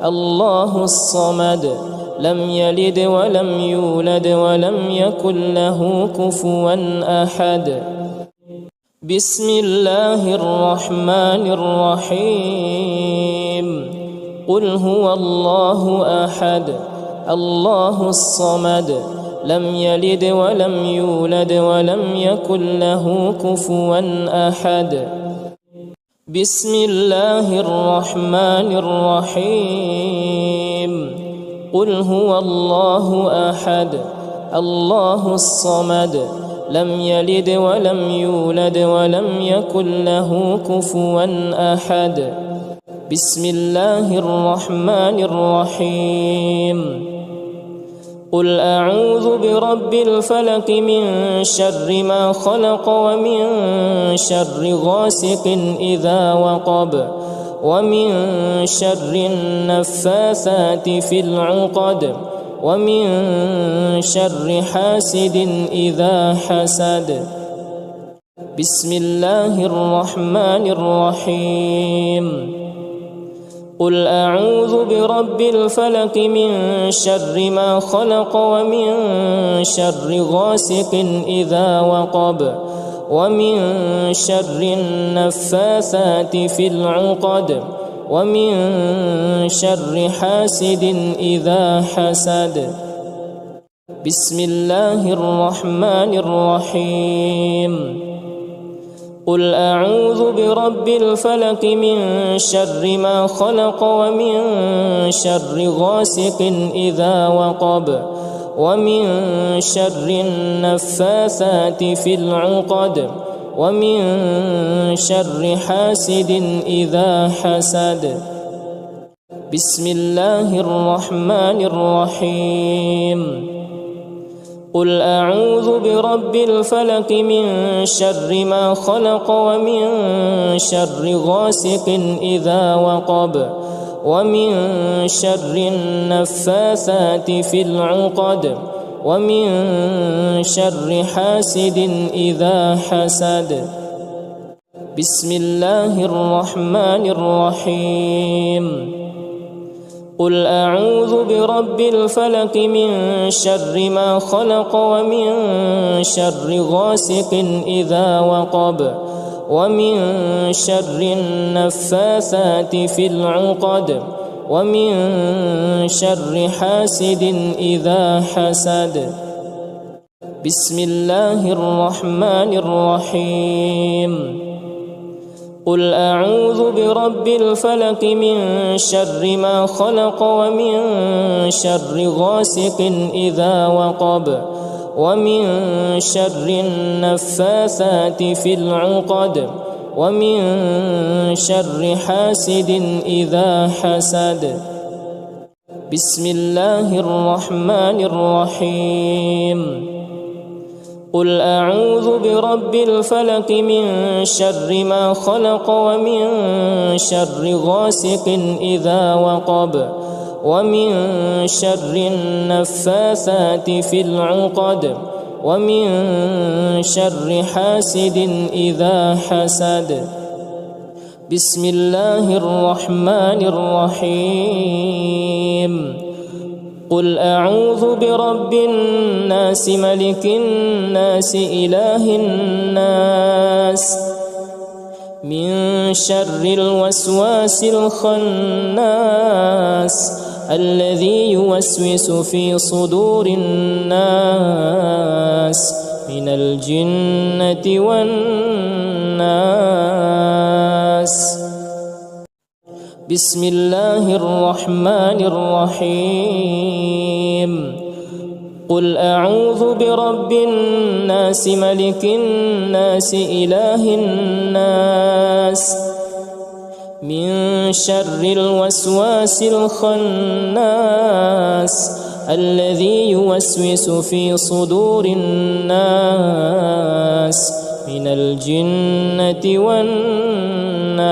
الله الصمد لم يلد ولم يولد ولم يكن له كفوا أحد بسم الله الرحمن الرحيم قل هو الله أحد الله الصمد لم يلد ولم يولد ولم يكن له كفوا أحد بسم الله الرحمن الرحيم قل هو الله أحد الله الصمد لم يلد ولم يولد ولم يكن له كفوا أحد بسم الله الرحمن الرحيم قل أعوذ برب الفلق من شر ما خلق ومن شر غاسق إذا وقب ومن شر النفاثات في العقد ومن شر حاسد إذا حسد بسم الله الرحمن الرحيم قل أعوذ برب الفلق من شر ما خلق ومن شر غاسق إذا وقب ومن شر النفاثات في العقد ومن شر حاسد إذا حسد بسم الله الرحمن الرحيم قل أعوذ برب الفلق من شر ما خلق ومن شر غاسق إذا وقب ومن شر النفاثات في العقد ومن شر حاسد إذا حسد بسم الله الرحمن الرحيم قل أعوذ برب الفلق من شر ما خلق ومن شر غاسق إذا وقب ومن شر النفاثات في العقد ومن شر حاسد إذا حسد بسم الله الرحمن الرحيم قل أعوذ برب الفلق من شر ما خلق ومن شر غاسق إذا وقب ومن شر النفاثات في العقد ومن شر حاسد إذا حسد بسم الله الرحمن الرحيم قل أعوذ برب الفلق من شر ما خلق ومن شر غاسق إذا وقب ومن شر النفاثات في العقد ومن شر حاسد إذا حسد بسم الله الرحمن الرحيم قل أعوذ برب الفلق من شر ما خلق ومن شر غاسق إذا وقب ومن شر النفاثات في العقد ومن شر حاسد إذا حسد بسم الله الرحمن الرحيم قل أعوذ برب الناس ملك الناس إله الناس من شر الوسواس الخناس الذي يوسوس في صدور الناس من الجنة والناس بسم الله الرحمن الرحيم قل أعوذ برب الناس ملك الناس إله الناس من شر الوسواس الخناس الذي يوسوس في صدور الناس من الجنة والناس.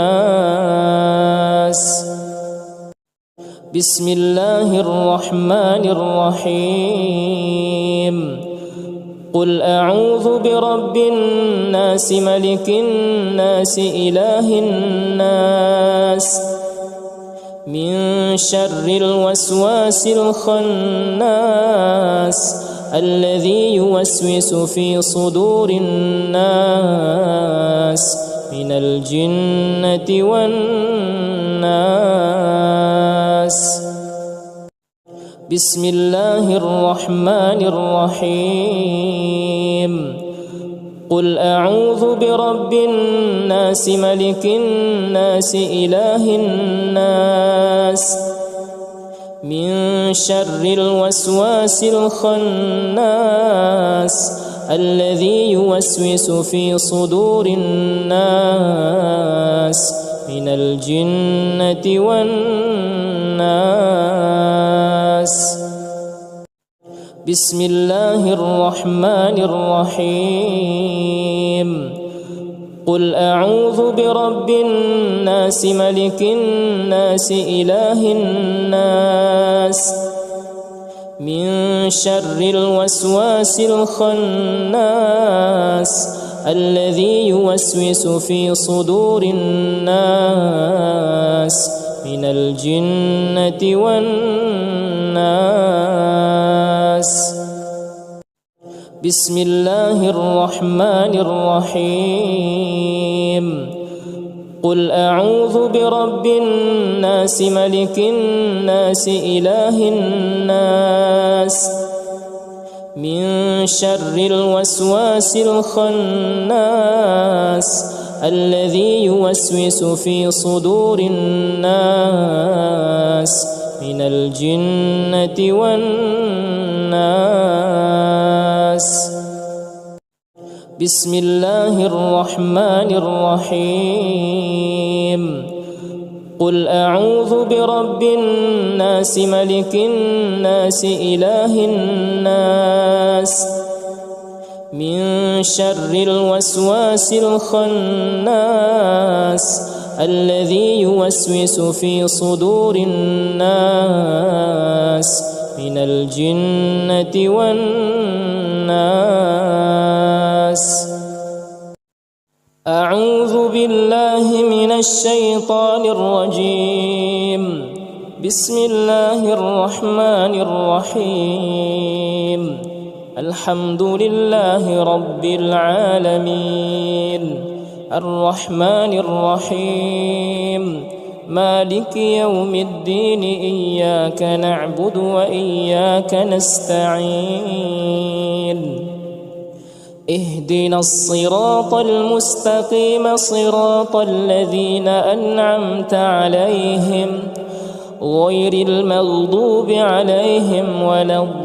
بسم الله الرحمن الرحيم. قل أعوذ برب الناس ملك الناس إله الناس من شر الوسواس الخناس الذي يوسوس في صدور الناس من الجنة والناس. بسم الله الرحمن الرحيم. قل أعوذ برب الناس ملك الناس إله الناس من شر الوسواس الخناس الذي يوسوس في صدور الناس من الجنة والناس. بسم الله الرحمن الرحيم. قل أعوذ برب الناس ملك الناس إله الناس من شر الوسواس الخناس الذي يوسوس في صدور الناس من الجنة والناس. بسم الله الرحمن الرحيم. قل أعوذ برب الناس ملك الناس إله الناس من شر الوسواس الخناس الذي يوسوس في صدور الناس من الجنة والناس. بسم الله الرحمن الرحيم. قل أعوذ برب الناس ملك الناس إله الناس من شر الوسواس الخناس الذي يوسوس في صدور الناس من الجنة والناس. أعوذ بالله من الشيطان الرجيم. بسم الله الرحمن الرحيم. الحمد لله رب العالمين الرحمن الرحيم مالك يوم الدين إياك نعبد وإياك نستعين اهدنا الصراط المستقيم صراط الذين أنعمت عليهم غير المغضوب عليهم ولا الضالين.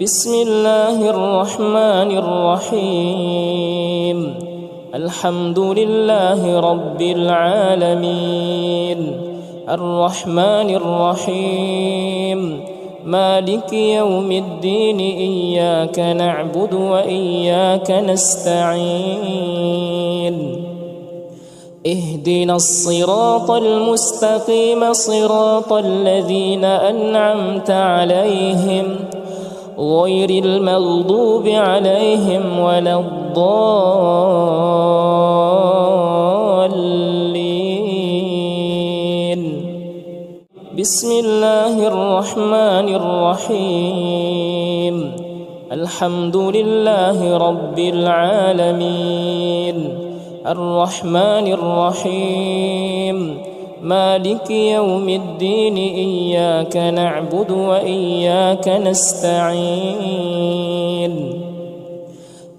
بسم الله الرحمن الرحيم. الحمد لله رب العالمين الرحمن الرحيم مالك يوم الدين إياك نعبد وإياك نستعين اهدنا الصراط المستقيم صراط الذين أنعمت عليهم غير المغضوب عليهم ولا الضالين. بسم الله الرحمن الرحيم. الحمد لله رب العالمين الرحمن الرحيم مالك يوم الدين إياك نعبد وإياك نستعين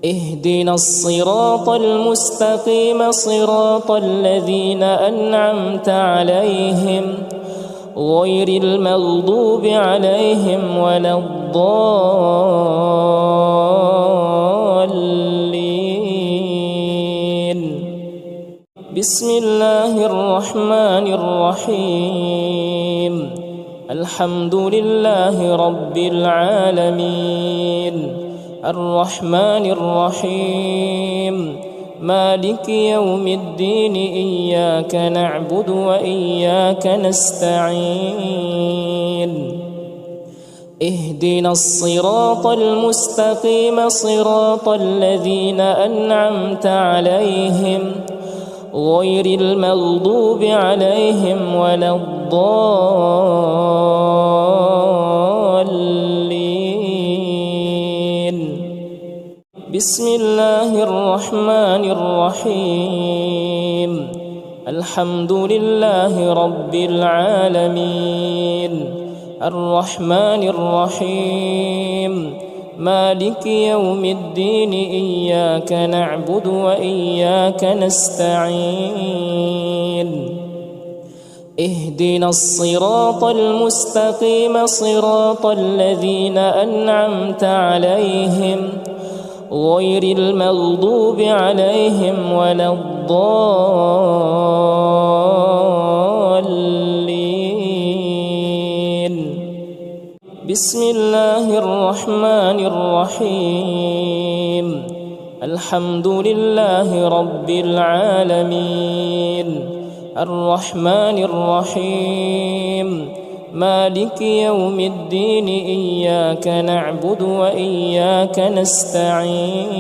اهدنا الصراط المستقيم صراط الذين أنعمت عليهم غير المغضوب عليهم ولا الضالين. بسم الله الرحمن الرحيم. الحمد لله رب العالمين الرحمن الرحيم مالك يوم الدين إياك نعبد وإياك نستعين اهدنا الصراط المستقيم صراط الذين أنعمت عليهم غير المغضوب عليهم ولا الضالين بسم الله الرحمن الرحيم الحمد لله رب العالمين الرحمن الرحيم مالك يوم الدين إياك نعبد وإياك نستعين اهدنا الصراط المستقيم صراط الذين أنعمت عليهم غير المغضوب عليهم ولا الضالين بسم الله الرحمن الرحيم الحمد لله رب العالمين الرحمن الرحيم مالك يوم الدين إياك نعبد وإياك نستعين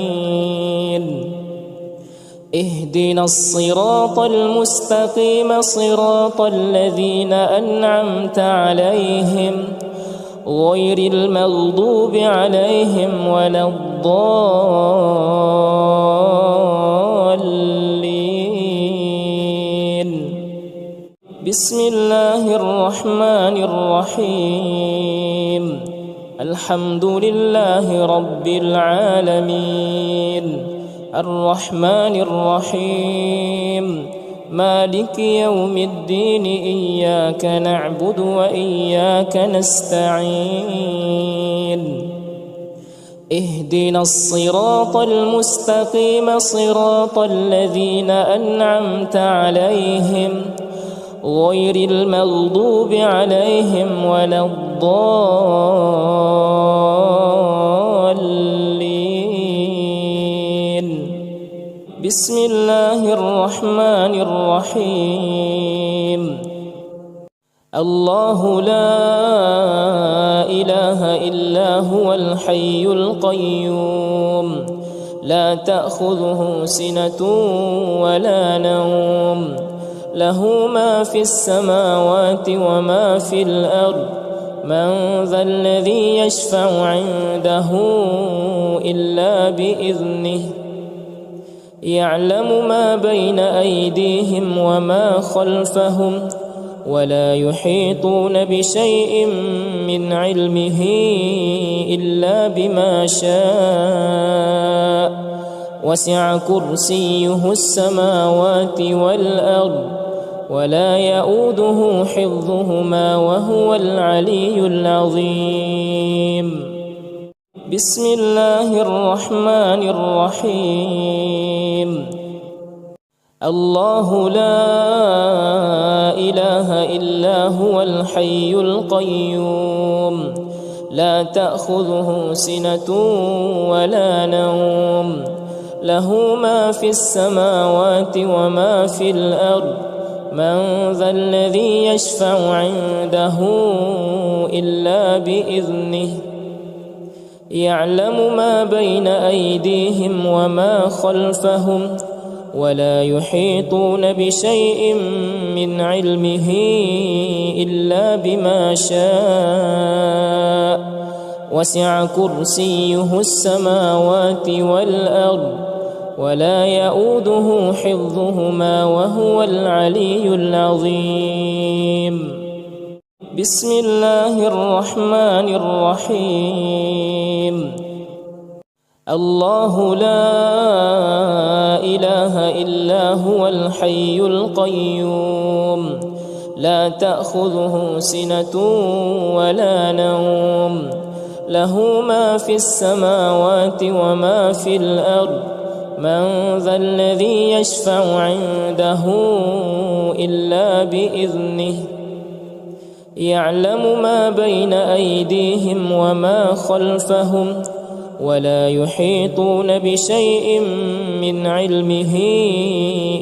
اهدنا الصراط المستقيم صراط الذين أنعمت عليهم غير المغضوب عليهم ولا الضالين بسم الله الرحمن الرحيم الحمد لله رب العالمين الرحمن الرحيم مالك يوم الدين إياك نعبد وإياك نستعين اهدنا الصراط المستقيم صراط الذين أنعمت عليهم غير المغضوب عليهم ولا الضالين بسم الله الرحمن الرحيم الله لا إله إلا هو الحي القيوم لا تأخذه سنة ولا نوم له ما في السماوات وما في الأرض من ذا الذي يشفع عنده إلا بإذنه يعلم ما بين أيديهم وما خلفهم ولا يحيطون بشيء من علمه إلا بما شاء وسع كرسيه السماوات والأرض ولا يؤوده حفظهما وهو العلي العظيم بسم الله الرحمن الرحيم الله لا إله إلا هو الحي القيوم لا تأخذه سنة ولا نوم له ما في السماوات وما في الأرض من ذا الذي يشفع عنده إلا بإذنه يعلم ما بين أيديهم وما خلفهم ولا يحيطون بشيء من علمه إلا بما شاء وسع كرسيه السماوات والأرض ولا يؤوده حفظهما وهو العلي العظيم بسم الله الرحمن الرحيم الله لا إله إلا هو الحي القيوم لا تأخذه سنة ولا نوم له ما في السماوات وما في الأرض من ذا الذي يشفع عنده إلا بإذنه يعلم ما بين أيديهم وما خلفهم ولا يحيطون بشيء من علمه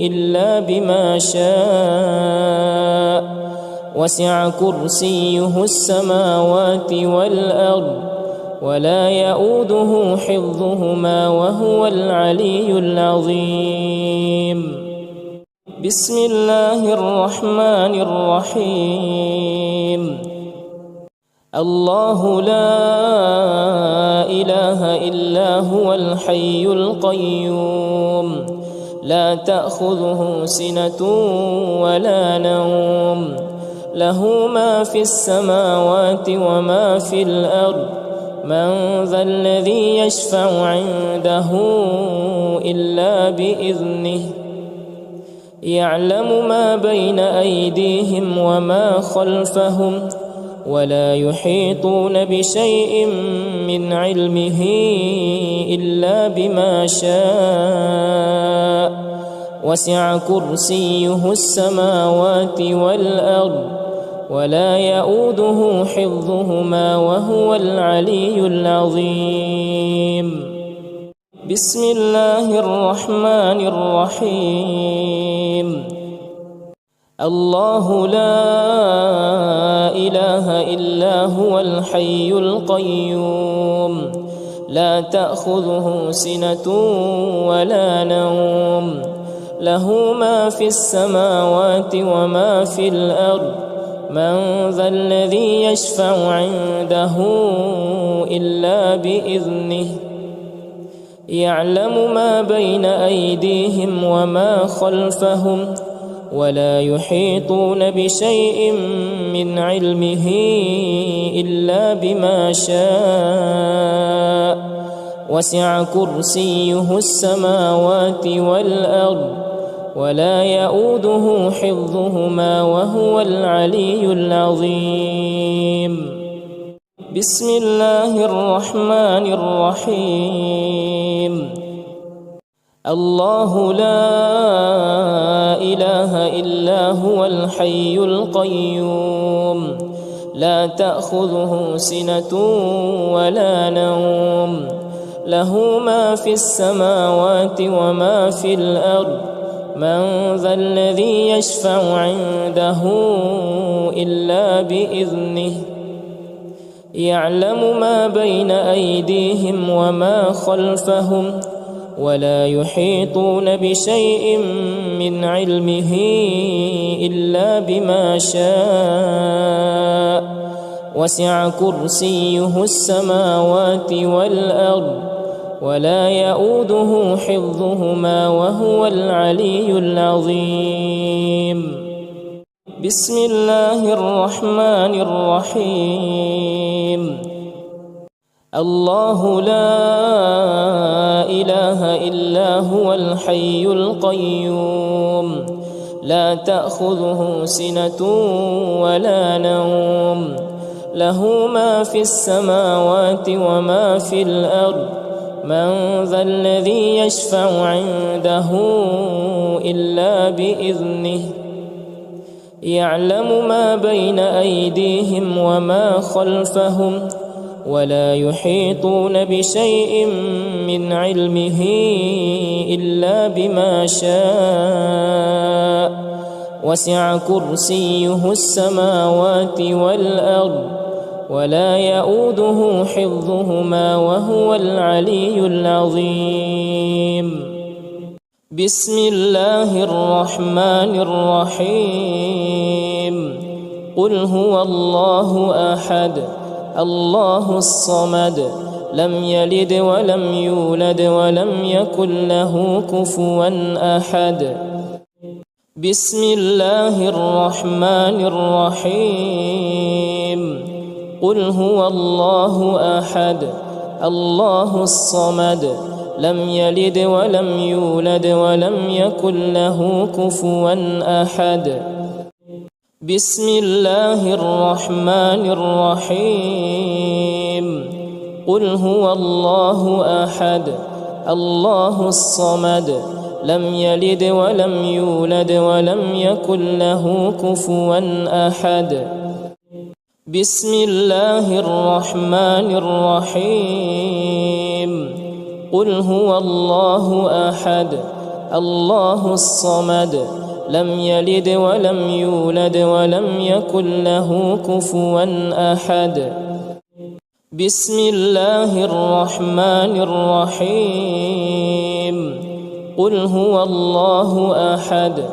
إلا بما شاء وسع كرسيه السماوات والأرض ولا يؤوده حفظهما وهو العلي العظيم. بسم الله الرحمن الرحيم. الله لا إله إلا هو الحي القيوم لا تأخذه سنة ولا نوم له ما في السماوات وما في الأرض من ذا الذي يشفع عنده إلا بإذنه يعلم ما بين أيديهم وما خلفهم ولا يحيطون بشيء من علمه إلا بما شاء وسع كرسيه السماوات والأرض ولا يؤوده حفظهما وهو العلي العظيم. بسم الله الرحمن الرحيم. الله لا إله إلا هو الحي القيوم لا تأخذه سنة ولا نوم له ما في السماوات وما في الأرض من ذا الذي يشفع عنده إلا بإذنه يعلم ما بين أيديهم وما خلفهم ولا يحيطون بشيء من علمه إلا بما شاء وسع كرسيه السماوات والأرض ولا يؤوده حفظهما وهو العلي العظيم. بسم الله الرحمن الرحيم. الله لا إله إلا هو الحي القيوم لا تأخذه سنة ولا نوم له ما في السماوات وما في الأرض من ذا الذي يشفع عنده إلا بإذنه يعلم ما بين أيديهم وما خلفهم ولا يحيطون بشيء من علمه إلا بما شاء وسع كرسيه السماوات والأرض ولا يؤوده حفظهما وهو العلي العظيم. بسم الله الرحمن الرحيم. الله لا إله إلا هو الحي القيوم لا تأخذه سنة ولا نوم له ما في السماوات وما في الأرض من ذا الذي يشفع عنده إلا بإذنه يعلم ما بين أيديهم وما خلفهم ولا يحيطون بشيء من علمه إلا بما شاء وسع كرسيه السماوات والأرض ولا يؤوده حفظهما وهو العلي العظيم. بسم الله الرحمن الرحيم. قل هو الله أحد الله الصمد لم يلد ولم يولد ولم يكن له كفوا أحد. بسم الله الرحمن الرحيم. قل هو الله أحد الله الصمد لم يلد ولم يولد ولم يكن له كفوا أحد. بسم الله الرحمن الرحيم. قل هو الله أحد الله الصمد لم يلد ولم يولد ولم يكن له كفوا أحد. بسم الله الرحمن الرحيم قل هو الله أحد الله الصمد لم يلد ولم يولد ولم يكن له كفوا أحد بسم الله الرحمن الرحيم قل هو الله أحد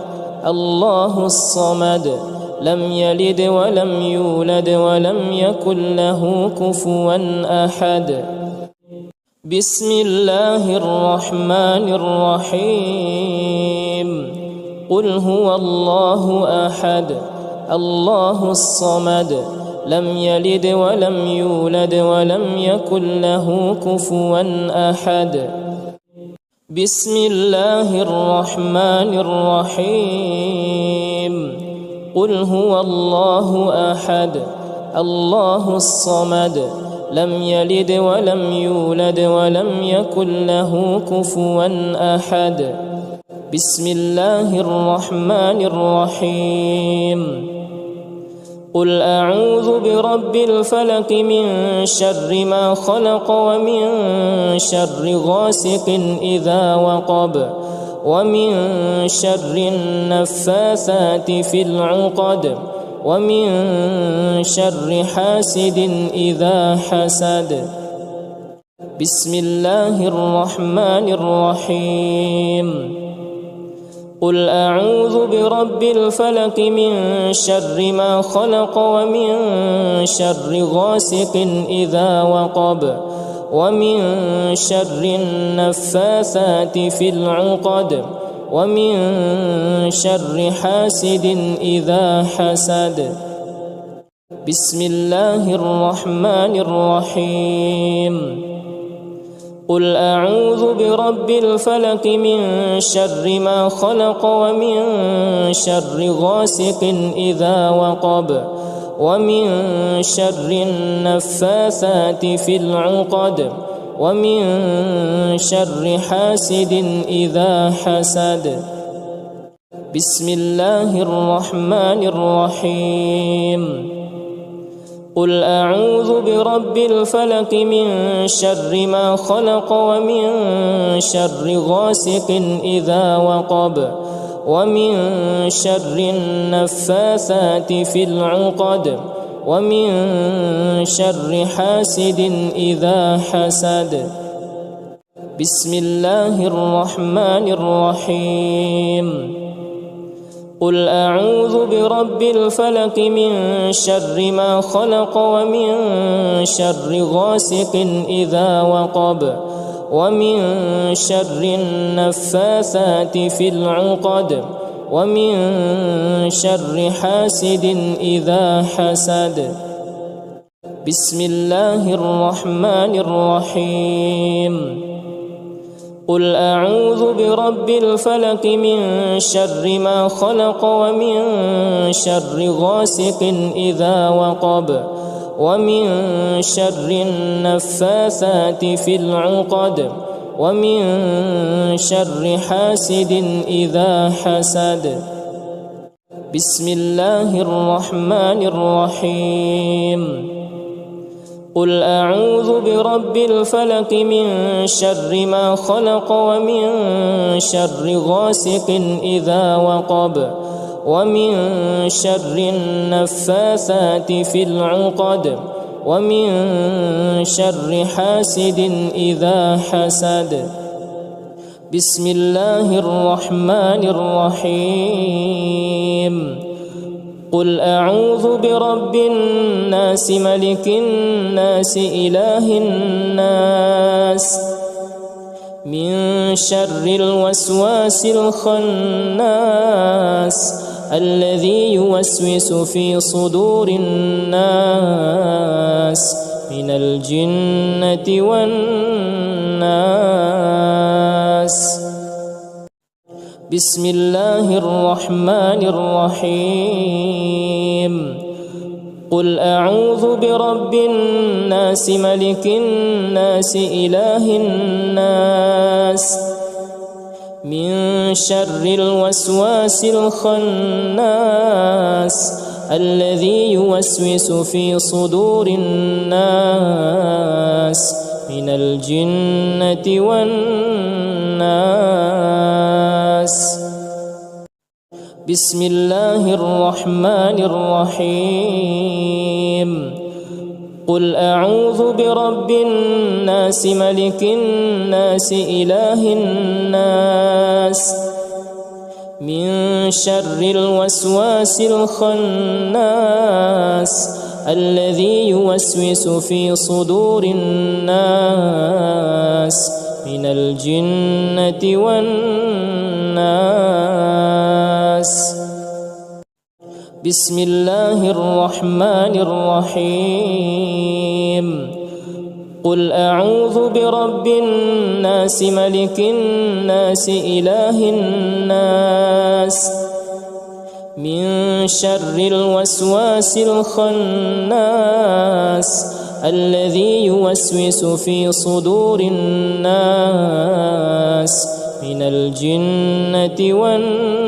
الله الصمد لم يلد ولم يولد ولم يكن له كفوا أحد بسم الله الرحمن الرحيم قل هو الله أحد الله الصمد لم يلد ولم يولد ولم يكن له كفوا أحد بسم الله الرحمن الرحيم قل هو الله أحد الله الصمد لم يلد ولم يولد ولم يكن له كفوا أحد بسم الله الرحمن الرحيم قل أعوذ برب الفلق من شر ما خلق ومن شر غاسق إذا وقب ومن شر النفاثات في العقد ومن شر حاسد إذا حسد بسم الله الرحمن الرحيم قل أعوذ برب الفلق من شر ما خلق ومن شر غاسق إذا وقب ومن شر النفاثات في العقد ومن شر حاسد إذا حسد بسم الله الرحمن الرحيم قل أعوذ برب الفلق من شر ما خلق ومن شر غاسق إذا وقب ومن شر النفاثات في العقد ومن شر حاسد إذا حسد بسم الله الرحمن الرحيم قل أعوذ برب الفلق من شر ما خلق ومن شر غاسق إذا وقب ومن شر النفاثات في العقد ومن شر حاسد إذا حسد بسم الله الرحمن الرحيم قل أعوذ برب الفلق من شر ما خلق ومن شر غاسق إذا وقب ومن شر النفاثات في العقد ومن شر حاسد إذا حسد بسم الله الرحمن الرحيم قل أعوذ برب الفلق من شر ما خلق ومن شر غاسق إذا وقب ومن شر النفاثات في العقد ومن شر حاسد إذا حسد بسم الله الرحمن الرحيم قل أعوذ برب الفلق من شر ما خلق ومن شر غاسق إذا وقب ومن شر النفاثات في العقد ومن شر حاسد إذا حسد بسم الله الرحمن الرحيم قل أعوذ برب الناس ملك الناس إله الناس من شر الوسواس الخناس الذي يوسوس في صدور الناس من الجنة والناس بسم الله الرحمن الرحيم قل أعوذ برب الناس ملك الناس إله الناس من شر الوسواس الخناس الذي يوسوس في صدور الناس من الجنة والناس. بسم الله الرحمن الرحيم. قل أعوذ برب الناس ملك الناس إله الناس من شر الوسواس الخناس الذي يوسوس في صدور الناس من الجنة والناس. بسم الله الرحمن الرحيم. قل أعوذ برب الناس ملك الناس إله الناس من شر الوسواس الخناس الذي يوسوس في صدور الناس من الجنة والناس.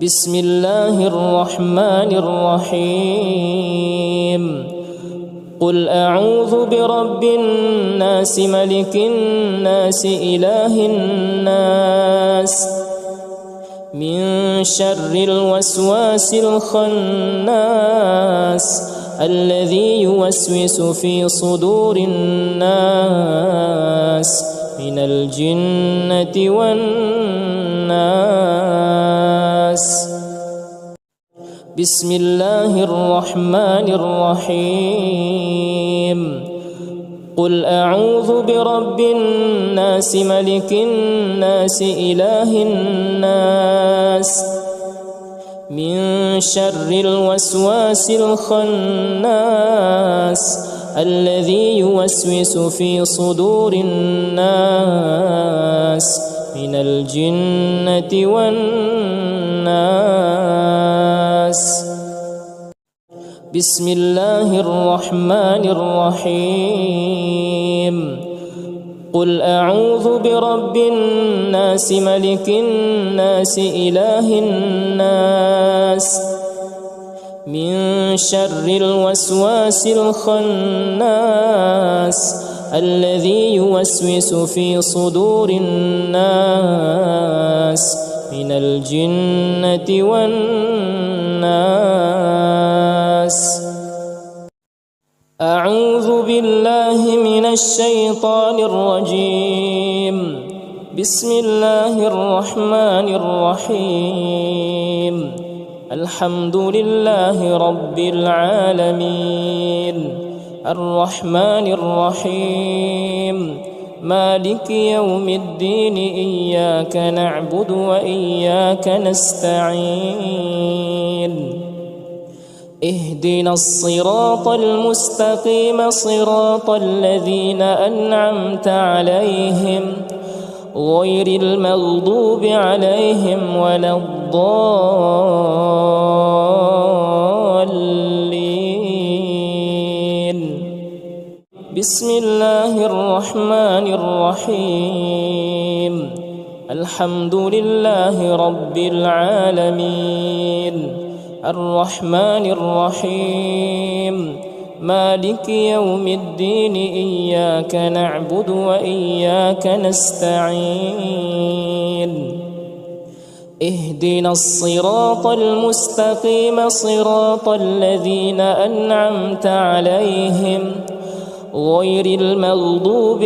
بسم الله الرحمن الرحيم. قل أعوذ برب الناس ملك الناس إله الناس من شر الوسواس الخناس الذي يوسوس في صدور الناس من الجنة والناس. بسم الله الرحمن الرحيم. قل أعوذ برب الناس ملك الناس إله الناس من شر الوسواس الخناس الذي يوسوس في صدور الناس من الجنة والناس. بسم الله الرحمن الرحيم. قل أعوذ برب الناس ملك الناس إله الناس من شر الوسواس الخناس الذي يوسوس في صدور الناس من الجنة والناس. أعوذ بالله من الشيطان الرجيم. بسم الله الرحمن الرحيم. الحمد لله رب العالمين الرحمن الرحيم مالك يوم الدين إياك نعبد وإياك نستعين اهدنا الصراط المستقيم صراط الذين أنعمت عليهم غير المغضوب عليهم ولا الضالين. بسم الله الرحمن الرحيم. الحمد لله رب العالمين الرحمن الرحيم مالك يوم الدين إياك نعبد وإياك نستعين اهدنا الصراط المستقيم صراط الذين أنعمت عليهم غير المغضوب